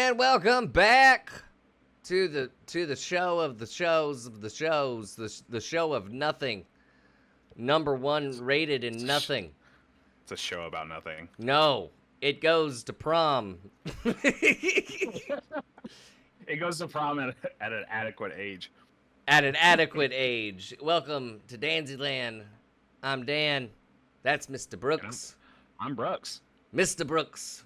And welcome back to the show of the shows of the shows, the show of nothing. Number one rated in nothing. It's a show about nothing. No, it goes to prom. It goes to prom at an adequate age. At an adequate age. Welcome to Danzyland. I'm Dan. That's Mr. Brooks. I'm Brooks. Mr. Brooks.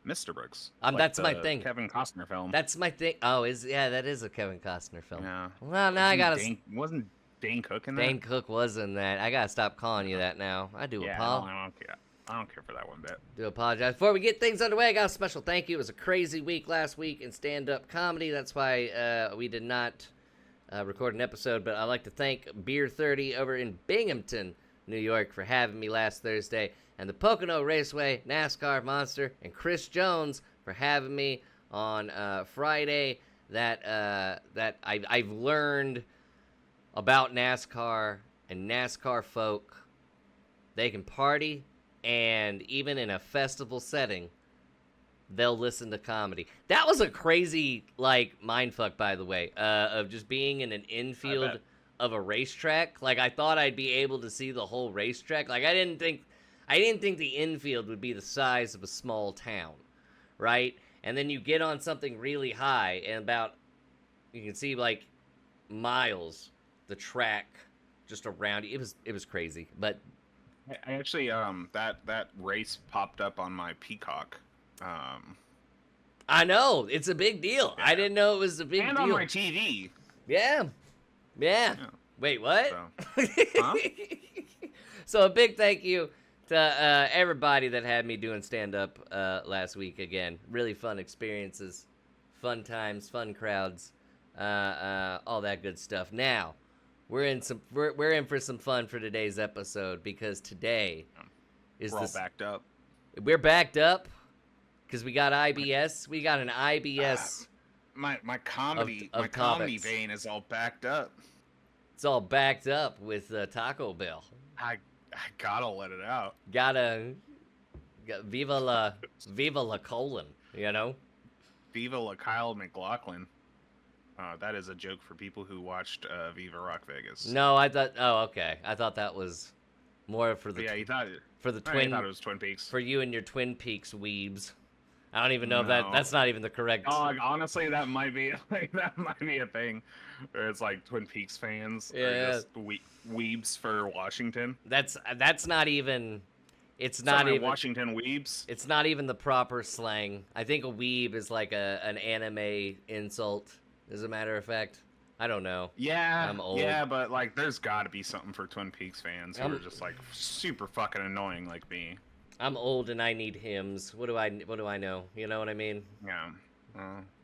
Mr. Brooks. Like that's my thing. Kevin Costner film. That's my thing. Oh, that is a Kevin Costner film. Yeah. Well, now I gotta. Wasn't Dane Cook in that? Dane Cook was in that. I gotta stop calling you that now. I do apologize. I don't care. I don't care for that one bit. Do apologize. Before we get things underway, I got a special thank you. It was a crazy week last week in stand-up comedy. That's why we did not record an episode. But I'd like to thank Beer 30 over in Binghamton, New York, for having me last Thursday, and the Pocono Raceway NASCAR Monster and Chris Jones for having me on Friday. That I've learned about NASCAR and NASCAR folk. They can party, and even in a festival setting, they'll listen to comedy. That was a crazy, mindfuck, by the way, of just being in an infield of a racetrack. Like, I thought I'd be able to see the whole racetrack. Like, I didn't think the infield would be the size of a small town, right? And then you get on something really high, and you can see, miles the track just around you. It was crazy, but I actually that race popped up on my Peacock. I know it's a big deal. Yeah. I didn't know it was a big deal. And on my TV. Yeah. Wait, what? So, huh? So a big thank you to everybody that had me doing stand-up last week again. Really fun experiences, fun times, fun crowds, all that good stuff. Now, we're in for some fun for today's episode, because today we're all backed up. We're backed up because we got IBS. We got an IBS. My comedy of my comedy vein is all backed up. It's all backed up with Taco Bell. I gotta let it out. Viva la colon, you know? Viva la Kyle McLaughlin. That is a joke for people who watched Viva Rock Vegas. No, I thought. Oh, okay. I thought that was more for the. Yeah, you thought for the twin. I thought it was Twin Peaks. For you and your Twin Peaks weebs. I don't even know if that's not even the correct. Honestly, that might be a thing. Where it's like Twin Peaks fans are just weebs for Washington. That's not even. It's not even Washington weebs. It's not even the proper slang. I think a weeb is like an anime insult. As a matter of fact, I don't know. Yeah, I'm old. Yeah, but there's got to be something for Twin Peaks fans who are just super fucking annoying like me. I'm old and I need hymns. What do I know? You know what I mean? Yeah.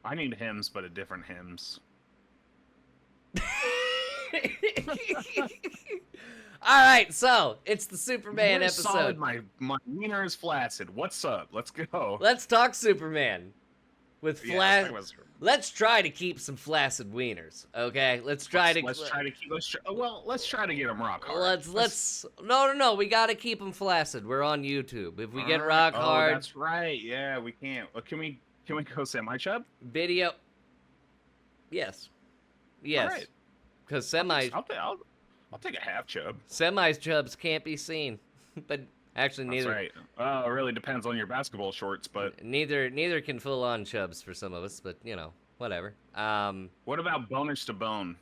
I need hymns, but a different hymns. All right, so it's the Superman episode. Solid, my wiener is flaccid. What's up? Let's go. Let's talk Superman. With let's try to keep some flaccid wieners, okay? Let's try to get them rock hard. No. We gotta keep them flaccid. We're on YouTube. If we get rock hard, that's right. Yeah, we can't. Can we go semi-chub? Video. Yes. Yes. Because semis. I'll take a half chub. Semi-chubs can't be seen, but. Actually, neither. That's right. It really depends on your basketball shorts, but neither can full-on chubs for some of us. But whatever. What about boners to bone?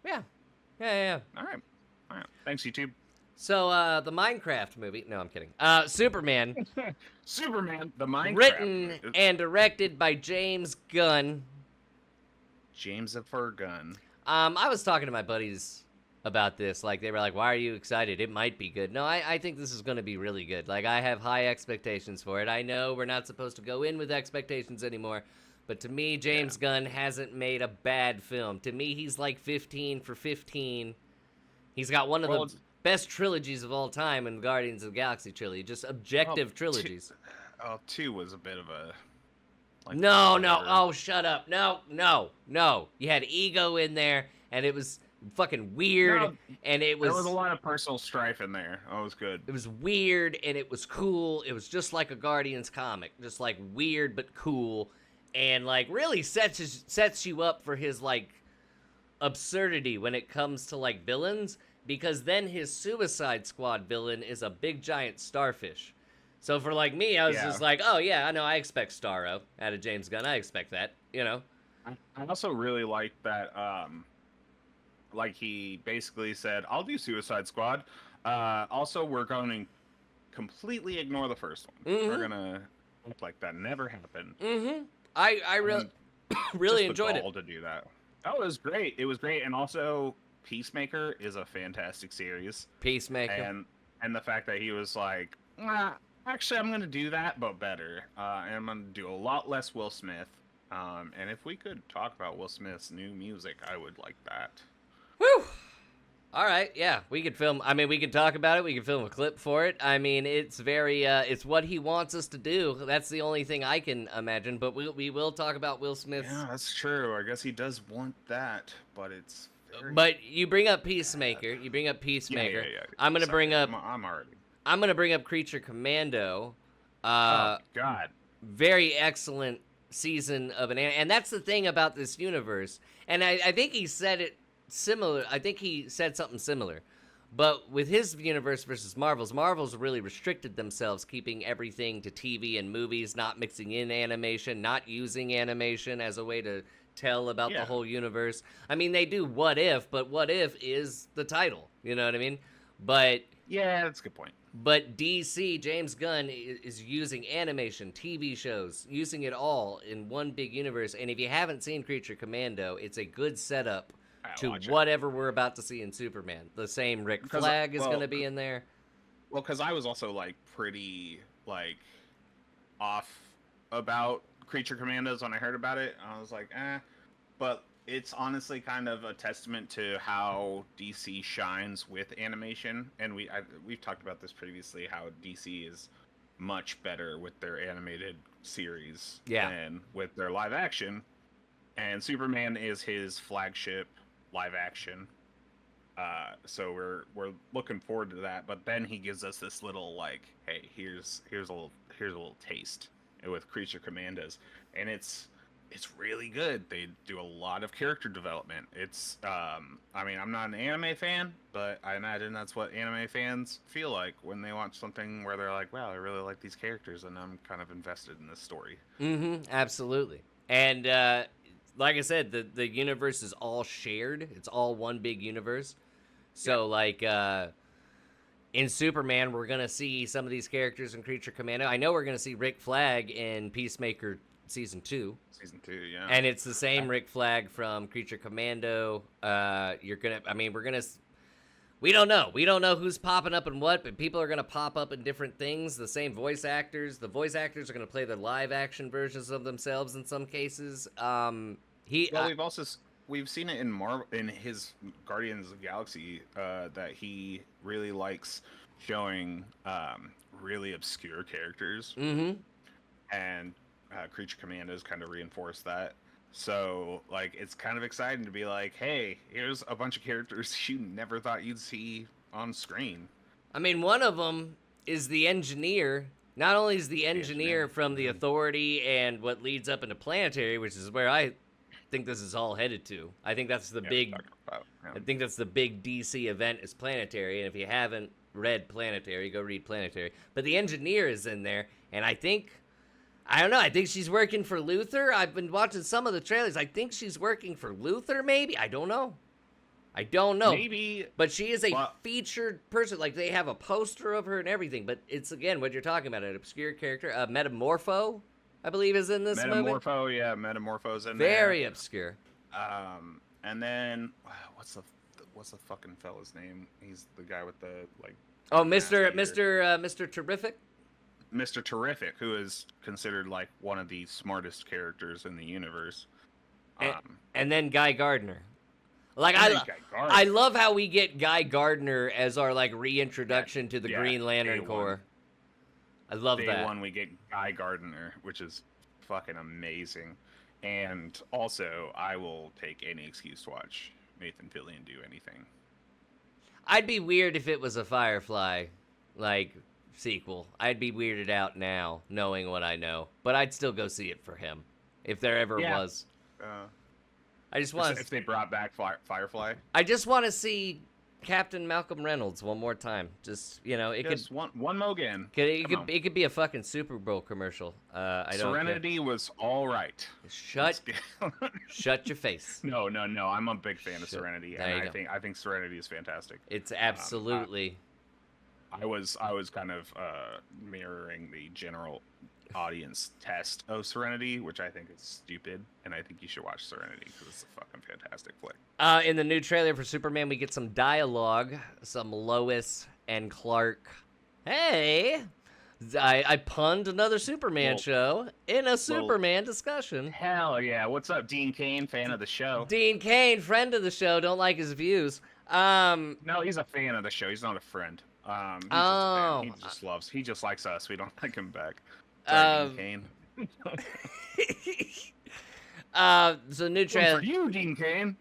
Yeah. All right. Thanks, YouTube. So the Minecraft movie. No, I'm kidding. Superman. Superman, the Minecraft. Written and directed by James Gunn. James the Fur Gun. I was talking to my buddies about this. They were like, why are you excited? It might be good. No, I think this is going to be really good. I have high expectations for it. I know we're not supposed to go in with expectations anymore, but to me, James Gunn hasn't made a bad film. To me, he's 15 for 15. He's got one of the best trilogies of all time in Guardians of the Galaxy trilogy, just objective trilogies. 2 was a bit of a... No. Oh, shut up. No. You had Ego in there, and it was fucking weird, No, and there was a lot of personal strife in there. That was good. it was weird and it was cool. It was just like a Guardians comic, just like weird but cool, and like really sets you up for his like absurdity when it comes to like villains, because then his Suicide Squad villain is a big giant starfish. So for like me, I was just like, oh yeah, I know, I expect Starro out of James Gunn. I expect that, you know. I also really liked that. Like he basically said, "I'll do Suicide Squad." Also, we're going to completely ignore the first one. Mm-hmm. We're gonna act like that never happened. Mm-hmm. I really really just enjoyed the it. gall to do that. Oh, it was great. It was great, and also Peacemaker is a fantastic series. Peacemaker. And the fact that he was like, nah, actually, I'm gonna do that, but better. And I'm gonna do a lot less Will Smith. And if we could talk about Will Smith's new music, I would like that. Woo! All right, yeah, we could film. I mean, we could talk about it. We could film a clip for it. I mean, it's very, it's what he wants us to do. That's the only thing I can imagine. But we will talk about Will Smith's. Yeah, that's true. I guess he does want that, but it's. But you bring up Peacemaker. You bring up Peacemaker. Yeah. I'm gonna bring up. I'm already. I'm gonna bring up Creature Commando. Oh God. Very excellent season of and that's the thing about this universe. And I think he said it similar. I think he said something similar. But with his universe versus Marvel's really restricted themselves, keeping everything to TV and movies, not mixing in animation, not using animation as a way to tell about the whole universe. I mean, they do What If, but What If is the title. You know what I mean? But yeah, that's a good point. But DC, James Gunn, is using animation, TV shows, using it all in one big universe. And if you haven't seen Creature Commando, it's a good setup to whatever we're about to see in Superman. The same Rick Flag is going to be in there. Well, because I was also like pretty like off about Creature Commandos when I heard about it. I was like, but it's honestly kind of a testament to how DC shines with animation, and we've talked about this previously. How DC is much better with their animated series than with their live action, and Superman is his flagship live action. So we're looking forward to that. But then he gives us this little like, hey, here's a little taste with Creature Commandos, and it's really good. They do a lot of character development. It's, I mean, I'm not an anime fan, but I imagine that's what anime fans feel like when they watch something where they're like, wow, I really like these characters, and I'm kind of invested in this story. Mm-hmm, absolutely. And like I said, the universe is all shared. It's all one big universe. So, like, in Superman, we're going to see some of these characters in Creature Commando. I know we're going to see Rick Flag in Peacemaker Season 2. Season 2, yeah. And it's the same Rick Flag from Creature Commando. We don't know. We don't know who's popping up and what, but people are going to pop up in different things. The same voice actors. The voice actors are going to play their live action versions of themselves in some cases. We've seen it in his Guardians of the Galaxy that he really likes showing really obscure characters. Mm-hmm. And Creature Commandos kind of reinforce that. So, like, it's kind of exciting to be like, hey, here's a bunch of characters you never thought you'd see on screen. I mean, one of them is the engineer. Not only is the engineer from the Authority and what leads up into Planetary, which is where I think this is all headed to. I think that's the I think that's the big DC event is Planetary, and if you haven't read Planetary, go read Planetary. But the engineer is in there, and I don't know. I think she's working for Luthor. I've been watching some of the trailers. I think she's working for Luthor, maybe? I don't know. Maybe. But she is a featured person. Like, they have a poster of her and everything. But it's, again, what you're talking about, an obscure character. Metamorpho, I believe, is in this movie. Metamorpho's in there. Very obscure. And then, what's the fucking fella's name? He's the guy with the, like... Oh, Mr. Terrific? Mr. Terrific, who is considered like one of the smartest characters in the universe. And then Guy Gardner. Like, I love how we get Guy Gardner as our like reintroduction to the Green Lantern Corps. I love that. Day one we get Guy Gardner, which is fucking amazing. And also, I will take any excuse to watch Nathan Fillion do anything. I'd be weird if it was a Firefly, like, sequel. I'd be weirded out now, knowing what I know. But I'd still go see it for him, if there ever was. I just want if they brought back Firefly. I just want to see Captain Malcolm Reynolds one more time. Just, it just could one more again. It could be a fucking Super Bowl commercial. Serenity was all right. Shut your face. No. I'm a big fan of Serenity, and I think Serenity is fantastic. It's absolutely. I was kind of mirroring the general audience test of Serenity, which I think is stupid, and I think you should watch Serenity because it's a fucking fantastic flick. In the new trailer for Superman, we get some dialogue, some Lois and Clark. Hey, I punned another Superman show in a Superman discussion. Hell yeah! What's up, Dean Cain, fan of the show? Dean Cain, friend of the show. Don't like his views. No, he's a fan of the show. He's not a friend. He's just a fan. He just likes us. We don't like him back. Sorry, Dean Cain. So new trailer. For you, Dean Cain.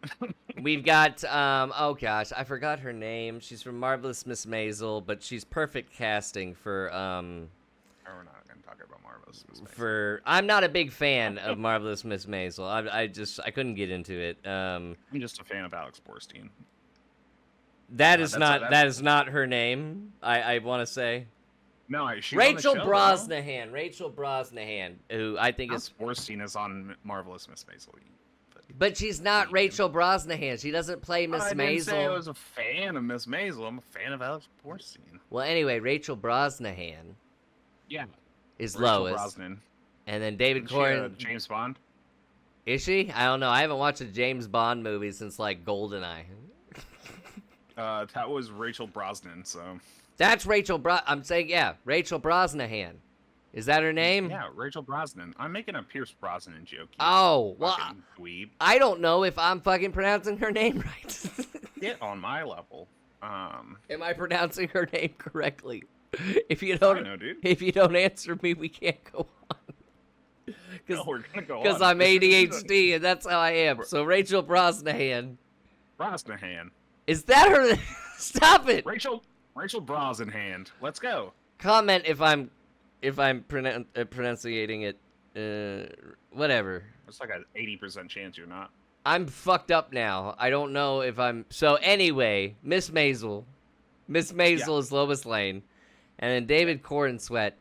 We've got oh gosh, I forgot her name. She's from Marvelous Miss Maisel, but she's perfect casting for We're not gonna talk about Marvelous Miss Maisel. I'm not a big fan of Marvelous Miss Maisel. I couldn't get into it. I'm just a fan of Alex Borstein. That is not her name. I want to say. No, she's Rachel on the show, Brosnahan. Rachel Brosnahan, who I think Alex Borstein is on Marvelous Miss Maisel. But she's not Rachel Brosnahan. She doesn't play Miss Maisel. I didn't say I was a fan of Miss Maisel. I'm a fan of Alex Borstein. Well, anyway, Rachel Brosnahan. Yeah. Is Rachel Lois. Brosnan. And then David Corn. James Bond. Is she? I don't know. I haven't watched a James Bond movie since like GoldenEye. That was Rachel Brosnan. So. That's Rachel I'm saying, yeah, Rachel Brosnahan. Is that her name? Yeah, Rachel Brosnan. I'm making a Pierce Brosnan joke. Oh, well, dweeb. I don't know if I'm fucking pronouncing her name right. Get on my level. Am I pronouncing her name correctly? If you don't, dude. If you don't answer me, we can't go on. No, we're gonna go on. Because I'm ADHD and that's how I am. So Rachel Brosnahan. Brosnahan. Is that her? Stop it. Rachel Brosnahan. Let's go. Comment if I'm pronunciating it. Whatever. It's like an 80% chance you're not. I'm fucked up now. I don't know if I'm. So anyway, Miss Maisel. Miss Maisel is Lois Lane. And then David Cornsweet.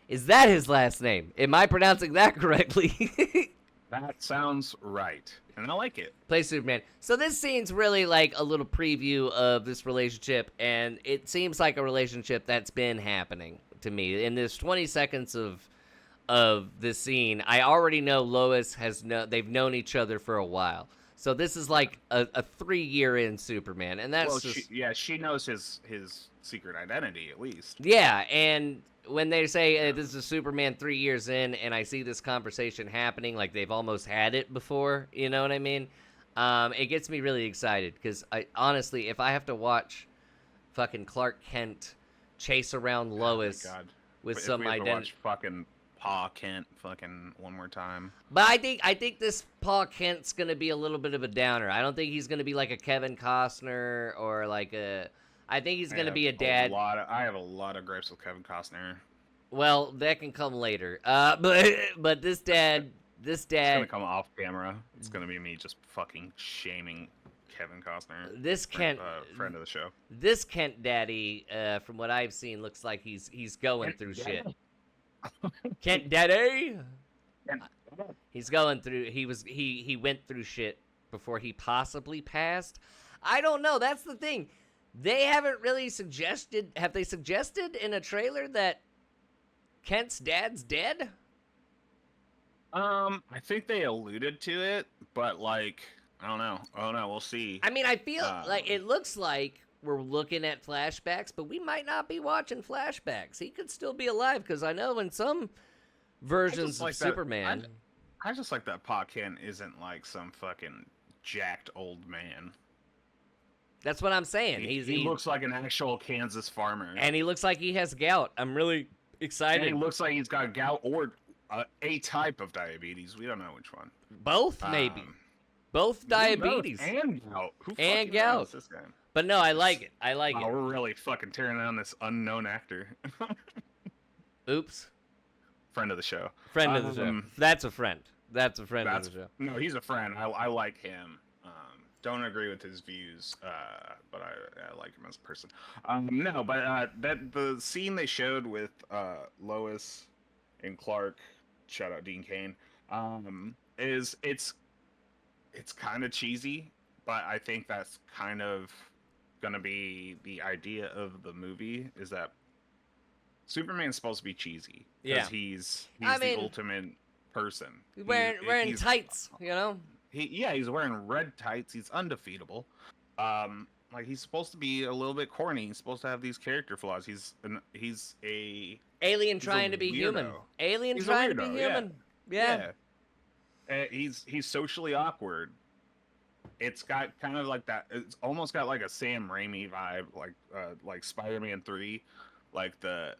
Is that his last name? Am I pronouncing that correctly? That sounds right. And I like it. Play Superman. So this scene's really like a little preview of this relationship. And it seems like a relationship that's been happening to me. In this 20 seconds of this scene, I already know Lois they've known each other for a while. So this is like a 3-year in Superman, and that's she knows his secret identity at least. Yeah, and when they say this is Superman 3 years in, and I see this conversation happening, like they've almost had it before, you know what I mean? It gets me really excited because honestly, if I have to watch fucking Clark Kent chase around Lois with some identity, watch fucking Pa Kent fucking one more time. But I think this Pa Kent's gonna be a little bit of a downer. I don't think he's gonna be like a Kevin Costner or like a. I think he's gonna be a dad. I have a lot of gripes with Kevin Costner. Well, that can come later. But this dad. It's gonna come off camera. It's gonna be me just fucking shaming Kevin Costner. This Kent, friend of the show. This Kent daddy, from what I've seen, looks like he's going through shit. Kent Daddy. He's going through. He went through shit before he possibly passed. I don't know. That's the thing. They haven't really suggested. Have they suggested in a trailer that Kent's dad's dead? I think they alluded to it, but like I don't know. We'll see. I mean, I feel like it looks like we're looking at flashbacks, but we might not be watching flashbacks. He could still be alive, because I know in some versions of Superman... I just like that Pa Kent isn't like some fucking jacked old man. That's what I'm saying. He looks like an actual Kansas farmer. And he looks like he has gout. I'm really excited. And he looks like he's got gout or a type of diabetes. We don't know which one. Both, maybe. Both diabetes. And gout. Who And fucking gout. knows this guy? But no, I like it. I like Wow, it. we're really fucking tearing down this unknown actor. Oops. Friend of the show. Friend of the show. That's a friend. That's a friend of the show. No, he's a friend. I like him. Don't agree with his views, but I like him as a person. No, but that the scene they showed with Lois and Clark, shout out Dean Cain, is it's kind of cheesy, but I think that's kind of gonna be the idea of the movie, is that Superman's supposed to be cheesy because he's the ultimate person. Wearing tights, you know. He's wearing red tights. He's undefeatable. Like he's supposed to be a little bit corny. He's supposed to have these character flaws. He's a alien trying to be human. Alien trying to be human. Yeah. He's socially awkward. It's got kind of like that. It's almost got like a Sam Raimi vibe, like Spider-Man 3, like the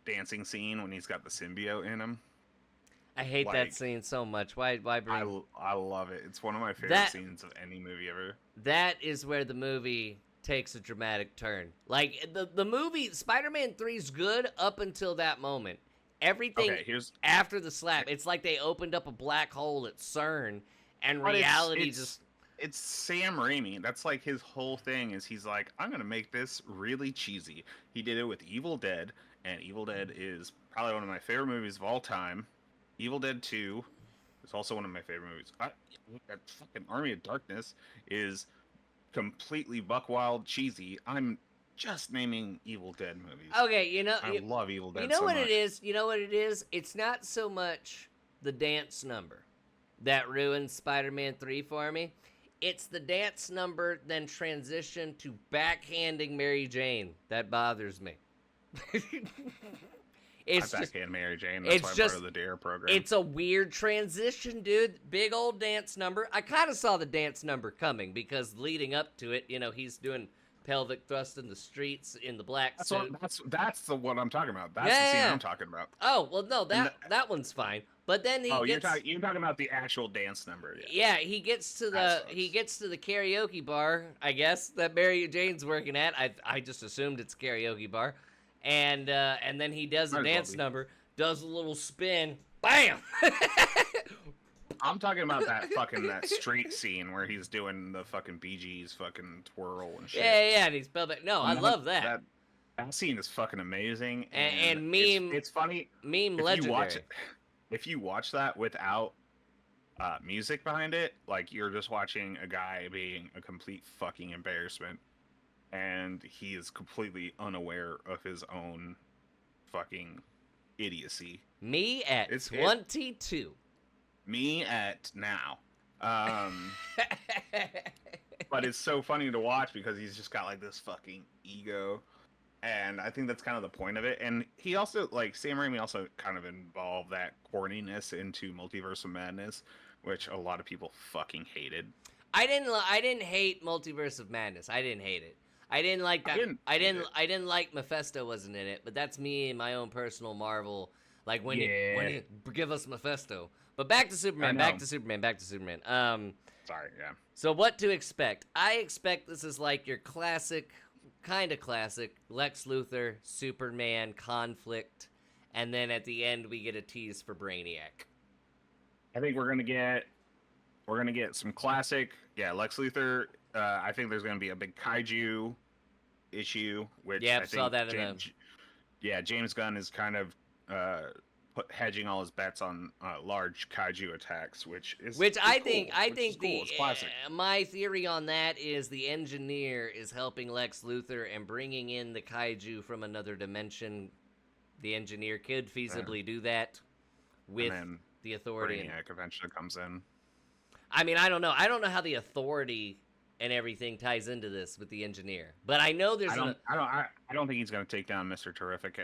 dancing scene when he's got the symbiote in him. I hate that scene so much. Why bring... I love it. It's one of my favorite scenes of any movie ever. That is where the movie takes a dramatic turn. Like, the movie, Spider-Man 3's good up until that moment. Everything after the slap, it's like they opened up a black hole at CERN, and reality just... It's Sam Raimi. That's like his whole thing is he's like, I'm going to make this really cheesy. He did it with Evil Dead, and Evil Dead is probably one of my favorite movies of all time. Evil Dead 2 is also one of my favorite movies. That fucking Army of Darkness is completely buck wild cheesy. I'm just naming Evil Dead movies. Okay, I love Evil Dead. You know what it is? You know what it is? It's not so much the dance number that ruins Spider-Man 3 for me. It's the dance number then transition to backhanding Mary Jane that bothers me. It's I backhand Mary Jane. That's why I'm part of the DARE program. It's a weird transition, dude. Big old dance number. I kind of saw the dance number coming because leading up to it, he's doing pelvic thrust in the streets in the black suit. That's the one I'm talking about. That's the scene I'm talking about. Oh, well, no, that one's fine. But then you're talking about the actual dance number. Yeah, he gets to the karaoke bar, I guess, that Mary Jane's working at. I just assumed it's a karaoke bar. And then he does a dance number, does a little spin, bam! I'm talking about that street scene where he's doing the fucking Bee Gees fucking twirl and shit. Yeah, and he's pelvic. No, I love that. That scene is fucking amazing. And meme. It's funny. Meme legendary. If you watch that without music behind it, like you're just watching a guy being a complete fucking embarrassment. And he is completely unaware of his own fucking idiocy. Me at 22. Me at now. But it's so funny to watch because he's just got like this fucking ego. And I think that's kind of the point of it. And he also, Sam Raimi also kind of involved that corniness into Multiverse of Madness, which a lot of people fucking hated. I didn't hate Multiverse of Madness. I didn't hate it. I didn't like that. I didn't like Mephisto wasn't in it, but that's me and my own personal Marvel. Like when you give us Mephisto. But back to Superman. Sorry, yeah. So what to expect? I expect this is like your classic, kind of classic Lex Luthor Superman conflict, and then at the end we get a tease for Brainiac. I think we're gonna get some classic, Lex Luthor. I think there's going to be a big kaiju issue, which I think saw that James Gunn is kind of hedging all his bets on large kaiju attacks, which I think my theory on that is the Engineer is helping Lex Luthor and bringing in the kaiju from another dimension. The Engineer could feasibly do that with the Authority. Brainiac eventually comes in. I mean, I don't know. I don't know how the Authority and everything ties into this with the Engineer, but I know there's. I don't think he's going to take down Mr. Terrific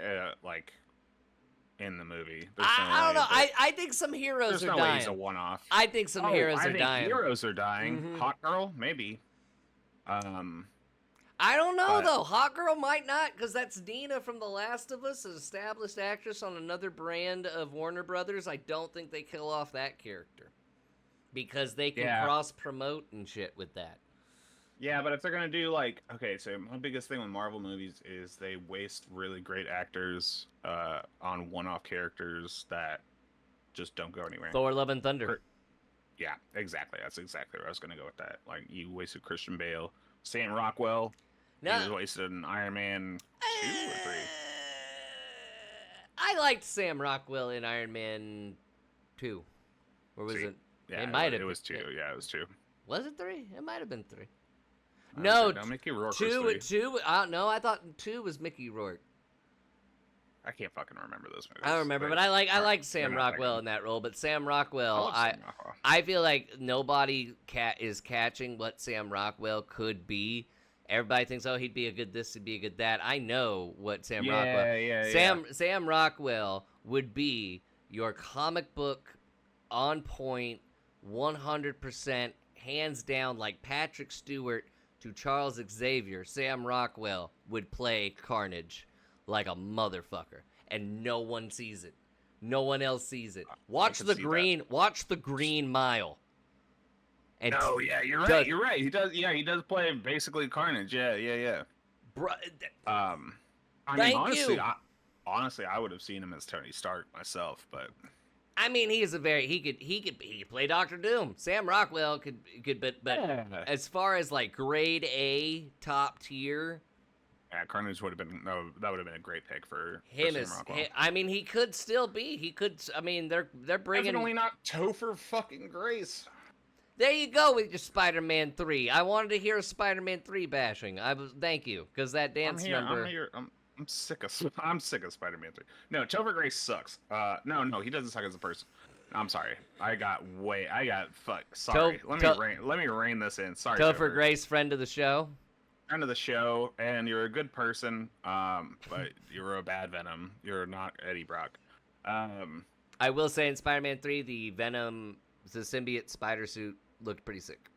in the movie. I don't know. I think some heroes are dying. There's no way he's a one-off. I think some heroes are dying. Heroes are dying. Mm-hmm. Hot Girl, maybe. I don't know though. Hot Girl might not, because that's Dina from The Last of Us, an established actress on another brand of Warner Brothers. I don't think they kill off that character. because they can Yeah. cross promote and shit with that. Yeah, but if they're gonna do like, okay, so my biggest thing with Marvel movies is they waste really great actors on one-off characters that just don't go anywhere. Thor: Love and Thunder. Yeah, exactly. That's exactly where I was gonna go with that. Like, you wasted Christian Bale, Sam Rockwell. No, He was wasted in Iron Man 2 or 3. I liked Sam Rockwell in Iron Man 2. Or was it? Yeah, It might have. It was 2. Yeah, it was 2. Was it 3? It might have been 3. No, Mickey Rourke was 3. 2. No, I thought 2 was Mickey Rourke. I can't fucking remember those movies. I don't remember, but I like Sam Rockwell in that role. But Sam Rockwell, I feel like nobody is catching what Sam Rockwell could be. Everybody thinks, oh, he'd be a good this, he'd be a good that. I know what Sam Rockwell. Sam Rockwell would be your comic book on point, 100%, hands down, like Patrick Stewart to Charles Xavier. Sam Rockwell would play Carnage like a motherfucker, and no one sees it. No one else sees it. Watch the Green Mile. And you're right. You're right. He does. Yeah, he does play basically Carnage. Yeah. I mean, honestly, I would have seen him as Tony Stark myself, but I mean, he could play Doctor Doom. Sam Rockwell could, but yeah. As far as like grade A top tier, yeah, Carnage would have been that would have been a great pick for him. Sam Rockwell. I mean, he could still be. He could. I mean, they're bringing. Definitely not Topher fucking Grace. There you go with your Spider-Man 3. I wanted to hear a Spider-Man 3 bashing. Thank you, because that dance number. I'm sick of Spider-Man 3. No, Topher Grace sucks. No, he doesn't suck as a person. I'm sorry. Sorry. Let me rein this in. Sorry. Topher Grace, friend of the show. Friend of the show, and you're a good person. But you're a bad Venom. You're not Eddie Brock. I will say in Spider-Man 3, the symbiote spider suit looked pretty sick.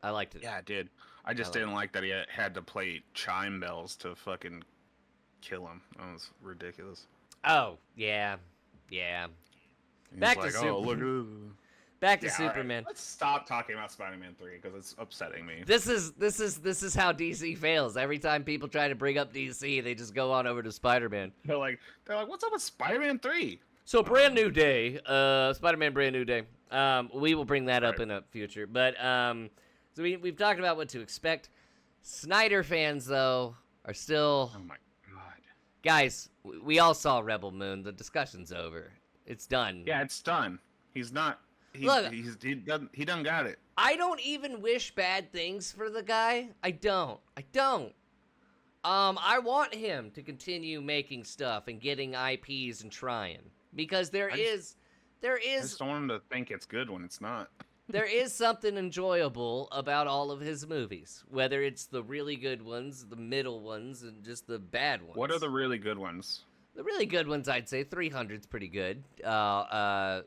I liked it. Yeah, it did. I just didn't like that he had to play chime bells to fucking kill him. That was ridiculous. Oh, yeah. Back to Superman. Back to Superman. Right. Let's stop talking about Spider-Man 3 because it's upsetting me. This is how DC fails. Every time people try to bring up DC, they just go on over to Spider-Man. They're like, what's up with Spider-Man 3? So brand new day, Spider-Man brand new day. We will bring that up in a future. But so we've talked about what to expect. Snyder fans though are still. Oh my god, guys, we all saw Rebel Moon. The discussion's over. It's done. Yeah, it's done. He's not. He done got it. I don't even wish bad things for the guy. I don't. I want him to continue making stuff and getting IPs and trying. Because there is. I just don't want him to think it's good when it's not. There is something enjoyable about all of his movies, whether it's the really good ones, the middle ones, and just the bad ones. What are the really good ones? The really good ones, I'd say 300's pretty good. I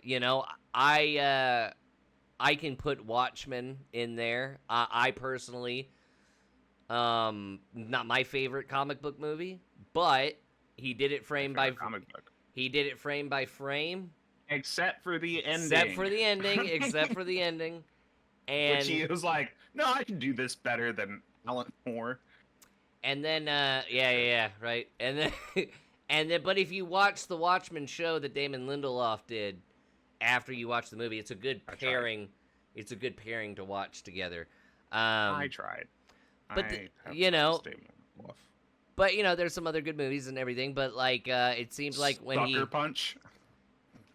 can put Watchmen in there. I personally, not my favorite comic book movie, but he did it frame by frame. He did it frame by frame. Except for the ending. Except for the ending. And which he was like, no, I can do this better than Alan Moore. And then, right. And then, but if you watch the Watchmen show that Damon Lindelof did after you watch the movie, it's a good pairing. It's a good pairing to watch together. I tried. But But there's some other good movies and everything. But like, it seems like when Sucker Punch.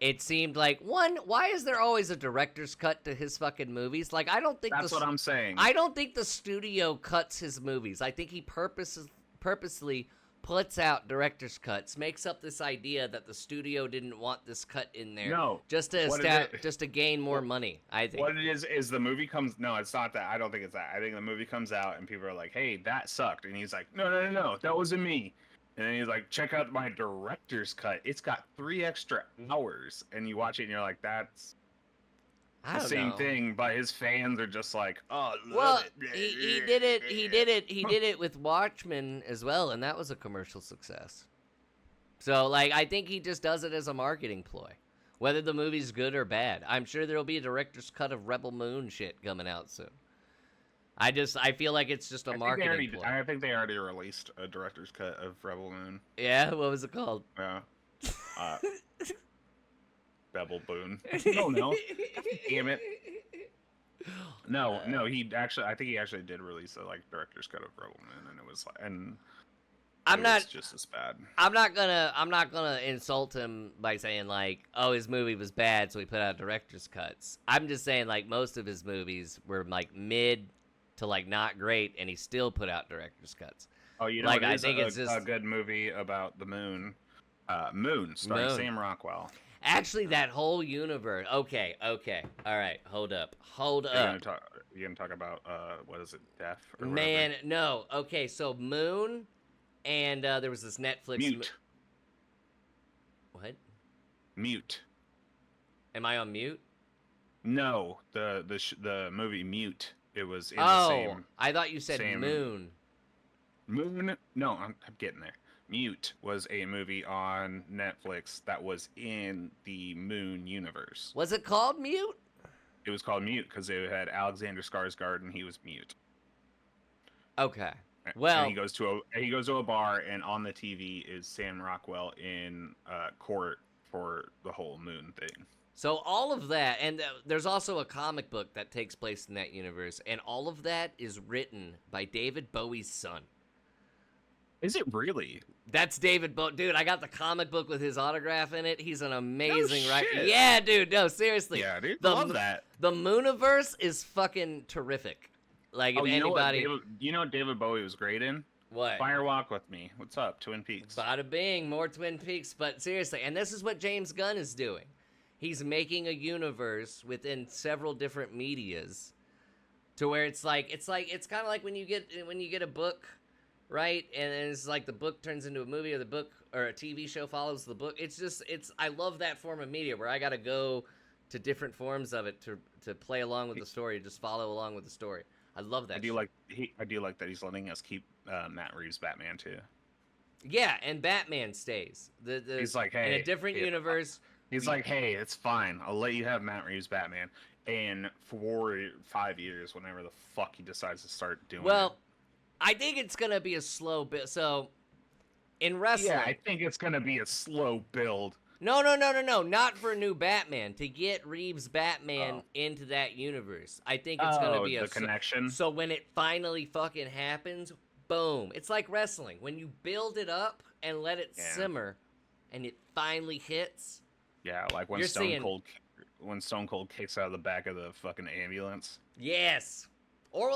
It seemed like why is there always a director's cut to his fucking movies? Like, I don't think that's what I'm saying. I don't think the studio cuts his movies. I think he purposely puts out director's cuts, makes up this idea that the studio didn't want this cut in there. No, just to gain more money. I think what it is the movie comes. No, it's not that. I don't think it's that. I think the movie comes out and people are like, "Hey, that sucked," and he's like, "No, that wasn't me." And then he's like, check out my director's cut. It's got 3 extra hours. And you watch it and you're like, that's the same thing. But his fans are just like, oh, love it. He did it with Watchmen as well. And that was a commercial success. So, like, I think he just does it as a marketing ploy. Whether the movie's good or bad. I'm sure there'll be a director's cut of Rebel Moon shit coming out soon. I feel like it's just a marketing ploy. I think they already released a director's cut of Rebel Moon. Yeah, what was it called? Yeah. Bevel Boone. No. Damn it. No. I think he actually did release a director's cut of Rebel Moon, and it was was just as bad. I'm not gonna insult him by saying oh, his movie was bad, so he put out director's cuts. I'm just saying most of his movies were mid to not great, and he still put out director's cuts. Oh, I think it's just a good movie about the moon. Moon, starring Sam Rockwell. Actually, that whole universe. Okay. All right, hold up. You're gonna talk about what is it, Death? Or Man, no. Okay, so Moon, and there was this Netflix. Mute. What? Mute. Am I on mute? No, the movie Mute. It was in the same. I thought you said Moon. Moon? No, I'm getting there. Mute was a movie on Netflix that was in the Moon universe. Was it called Mute? It was called Mute because it had Alexander Skarsgård and he was mute. Okay. Well, and he goes to a bar, and on the TV is Sam Rockwell in court for the whole Moon thing. So all of that, and there's also a comic book that takes place in that universe, and all of that is written by David Bowie's son. Is it really? That's David Bowie. Dude, I got the comic book with his autograph in it. He's an amazing writer. Shit. Yeah, dude. No, seriously. Yeah, dude. Love that. The Mooniverse is fucking terrific. If anybody... You know what David Bowie was great in? What? Fire Walk with Me. What's up, Twin Peaks? Bada bing, more Twin Peaks. But seriously, and this is what James Gunn is doing. He's making a universe within several different medias, to where it's kind of like when you get a book, right? And it's the book turns into a movie, or the book or a TV show follows the book. I love that form of media where I got to go to different forms of it to play along with the story, just follow along with the story. I love that. I do like that he's letting us keep Matt Reeves' Batman too. Yeah, and Batman stays. He's like, hey, in a different universe. He's like, hey, it's fine. I'll let you have Matt Reeves' Batman. And for 5 years, whenever the fuck he decides to start doing it. Well, I think it's going to be a slow bit. So, in wrestling... Yeah, I think it's going to be a slow build. No. Not for a new Batman. To get Reeves' Batman into that universe. I think it's going to be the connection. So when it finally fucking happens, boom. It's like wrestling. When you build it up and let it simmer, and it finally hits... Yeah, like when Stone Cold kicks out of the back of the fucking ambulance. Yes. Or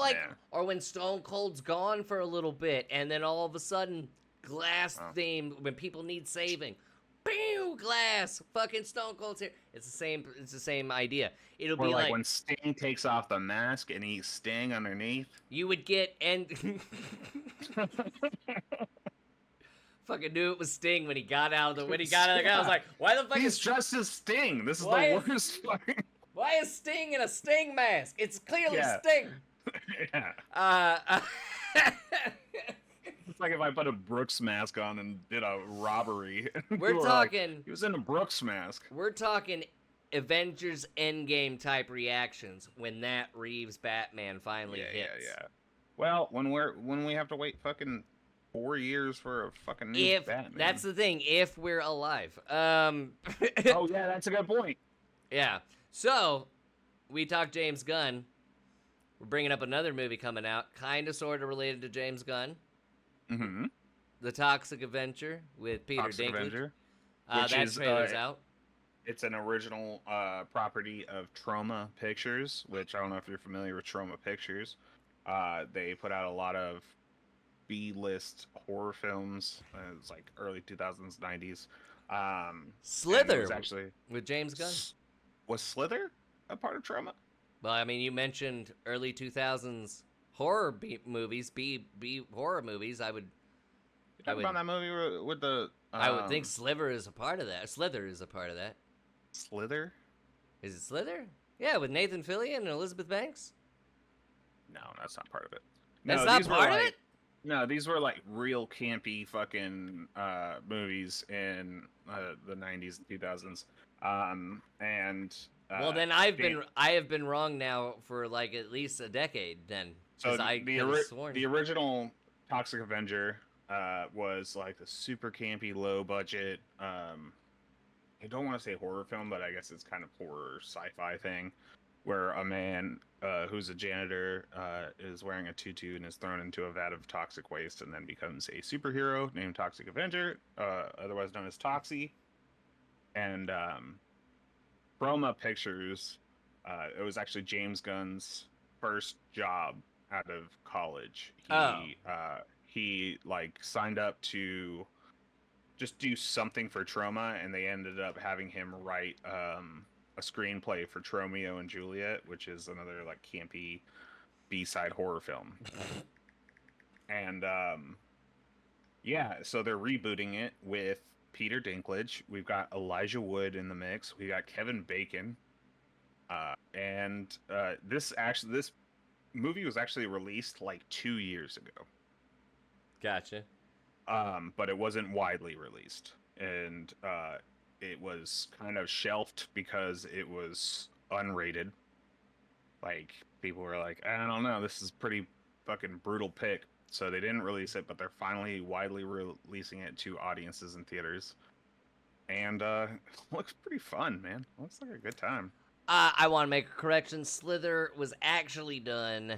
or when Stone Cold's gone for a little bit, and then all of a sudden, Glass theme, when people need saving. Bam, Glass, fucking Stone Cold's here. It's the same idea. It'll be like when Sting takes off the mask and he's Sting underneath. You would get fucking knew it was Sting when he got out of the guy. I was like, why the fuck he's dressed as Sting? This is the worst fucking... Why is Sting in a Sting mask? It's clearly Sting. Yeah. It's like if I put a Brooks mask on and did a robbery. We're talking... he was in a Brooks mask. We're talking Avengers Endgame type reactions when that Reeves Batman finally hits. Yeah. Well, when we have to wait fucking 4 years for a fucking new Batman. That's the thing, if we're alive. Oh, yeah, that's a good point. Yeah. So, we talked James Gunn. We're bringing up another movie coming out, kind of sort of related to James Gunn. Mm-hmm. The Toxic Avenger with Peter Dinklage. Avenger, that trailer's out. It's an original property of Troma Pictures, which I don't know if you're familiar with Troma Pictures. They put out a lot of B-list horror films. It was like early 2000s, 90s. Slither was actually with James Gunn. Was Slither a part of Troma? Well, I mean, you mentioned early 2000s horror movies, B horror movies. I would about that movie with the. I would think Slither is a part of that. Slither is a part of that. Slither? Is it Slither? Yeah, with Nathan Fillion and Elizabeth Banks. No, that's not part of it. That's not part of it? No, these were like real campy fucking movies in the 90s and 2000s. And Well, then I have been wrong now for like at least a decade. Then so because I could have sworn the original Toxic Avenger was like a super campy, low budget. I don't want to say horror film, but I guess it's kind of horror sci-fi thing, where a man who's a janitor is wearing a tutu and is thrown into a vat of toxic waste, and then becomes a superhero named Toxic Avenger, otherwise known as Toxie. And Chroma Pictures, it was actually James Gunn's first job out of college. He like signed up to just do something for Troma, and they ended up having him write a screenplay for Tromeo and Juliet, which is another like campy B-side horror film. And yeah, so they're rebooting it with Peter Dinklage. We've got Elijah Wood in the mix. We got Kevin Bacon. And this movie was actually released like 2 years ago. Gotcha. But it wasn't widely released, and it was kind of shelved because it was unrated. Like, people were like, I don't know, this is pretty fucking brutal pick. So they didn't release it, but they're finally widely releasing it to audiences in theaters. And it looks pretty fun, man. Looks like a good time. I want to make a correction. Slither was actually done.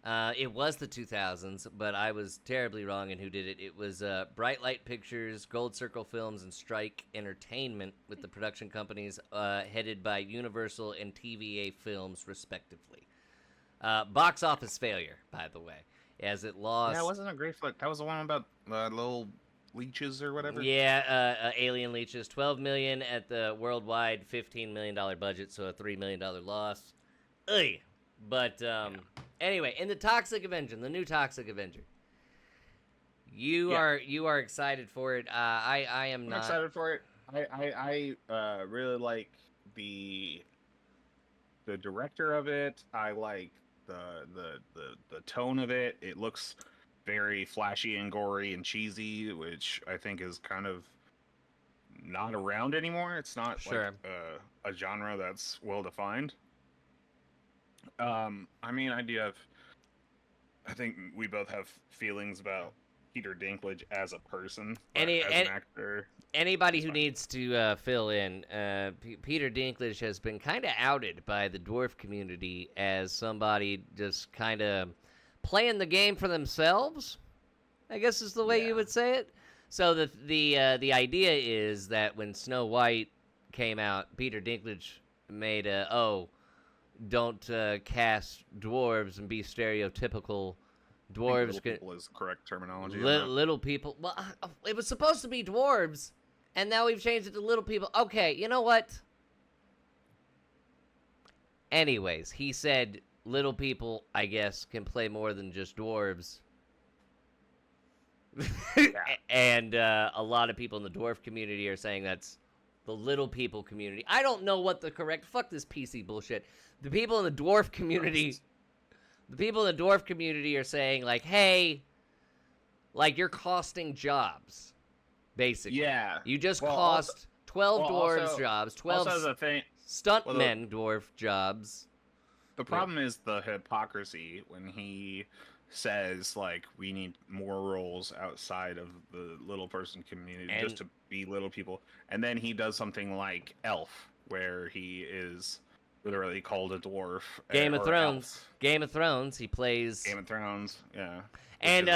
It was the 2000s, but I was terribly wrong in who did it. It was Bright Light Pictures, Gold Circle Films, and Strike Entertainment, with the production companies headed by Universal and TVA Films, respectively. Box office failure, by the way, as it lost. Yeah, it wasn't a great flick. That was the one about little leeches or whatever. Yeah, alien leeches. $12 million at the worldwide $15 million budget, so a $3 million loss. Ugh. But anyway, in the Toxic Avenger, the new Toxic Avenger, you are excited for it. I am not. I'm excited for it. I really like the director of it. I like the tone of it. It looks very flashy and gory and cheesy, which I think is kind of not around anymore. It's not like a genre that's well defined. I mean, I think we both have feelings about Peter Dinklage as a person, as an actor. Anybody who needs to fill in, Peter Dinklage has been kind of outed by the dwarf community as somebody just kind of playing the game for themselves, I guess is the way you would say it. So the idea is that when Snow White came out, Peter Dinklage made don't cast dwarves and be stereotypical dwarves. Little people is the correct terminology. Little people. Well, it was supposed to be dwarves, and now we've changed it to little people. Okay, you know what? Anyways, he said little people, I guess, can play more than just dwarves. And a lot of people in the dwarf community are saying that's the little people community. I don't know what the correct... Fuck this PC bullshit. The people in the dwarf community... The people in the dwarf community are saying, like, hey, like, you're costing jobs, basically. Yeah. You just cost 12 dwarves jobs, 12 stuntmen dwarf jobs. The problem is the hypocrisy when he says, like, we need more roles outside of the little person community just to be little people. And then he does something like Elf, where he is literally called a dwarf. Game of Thrones. He plays Game of Thrones. Yeah. And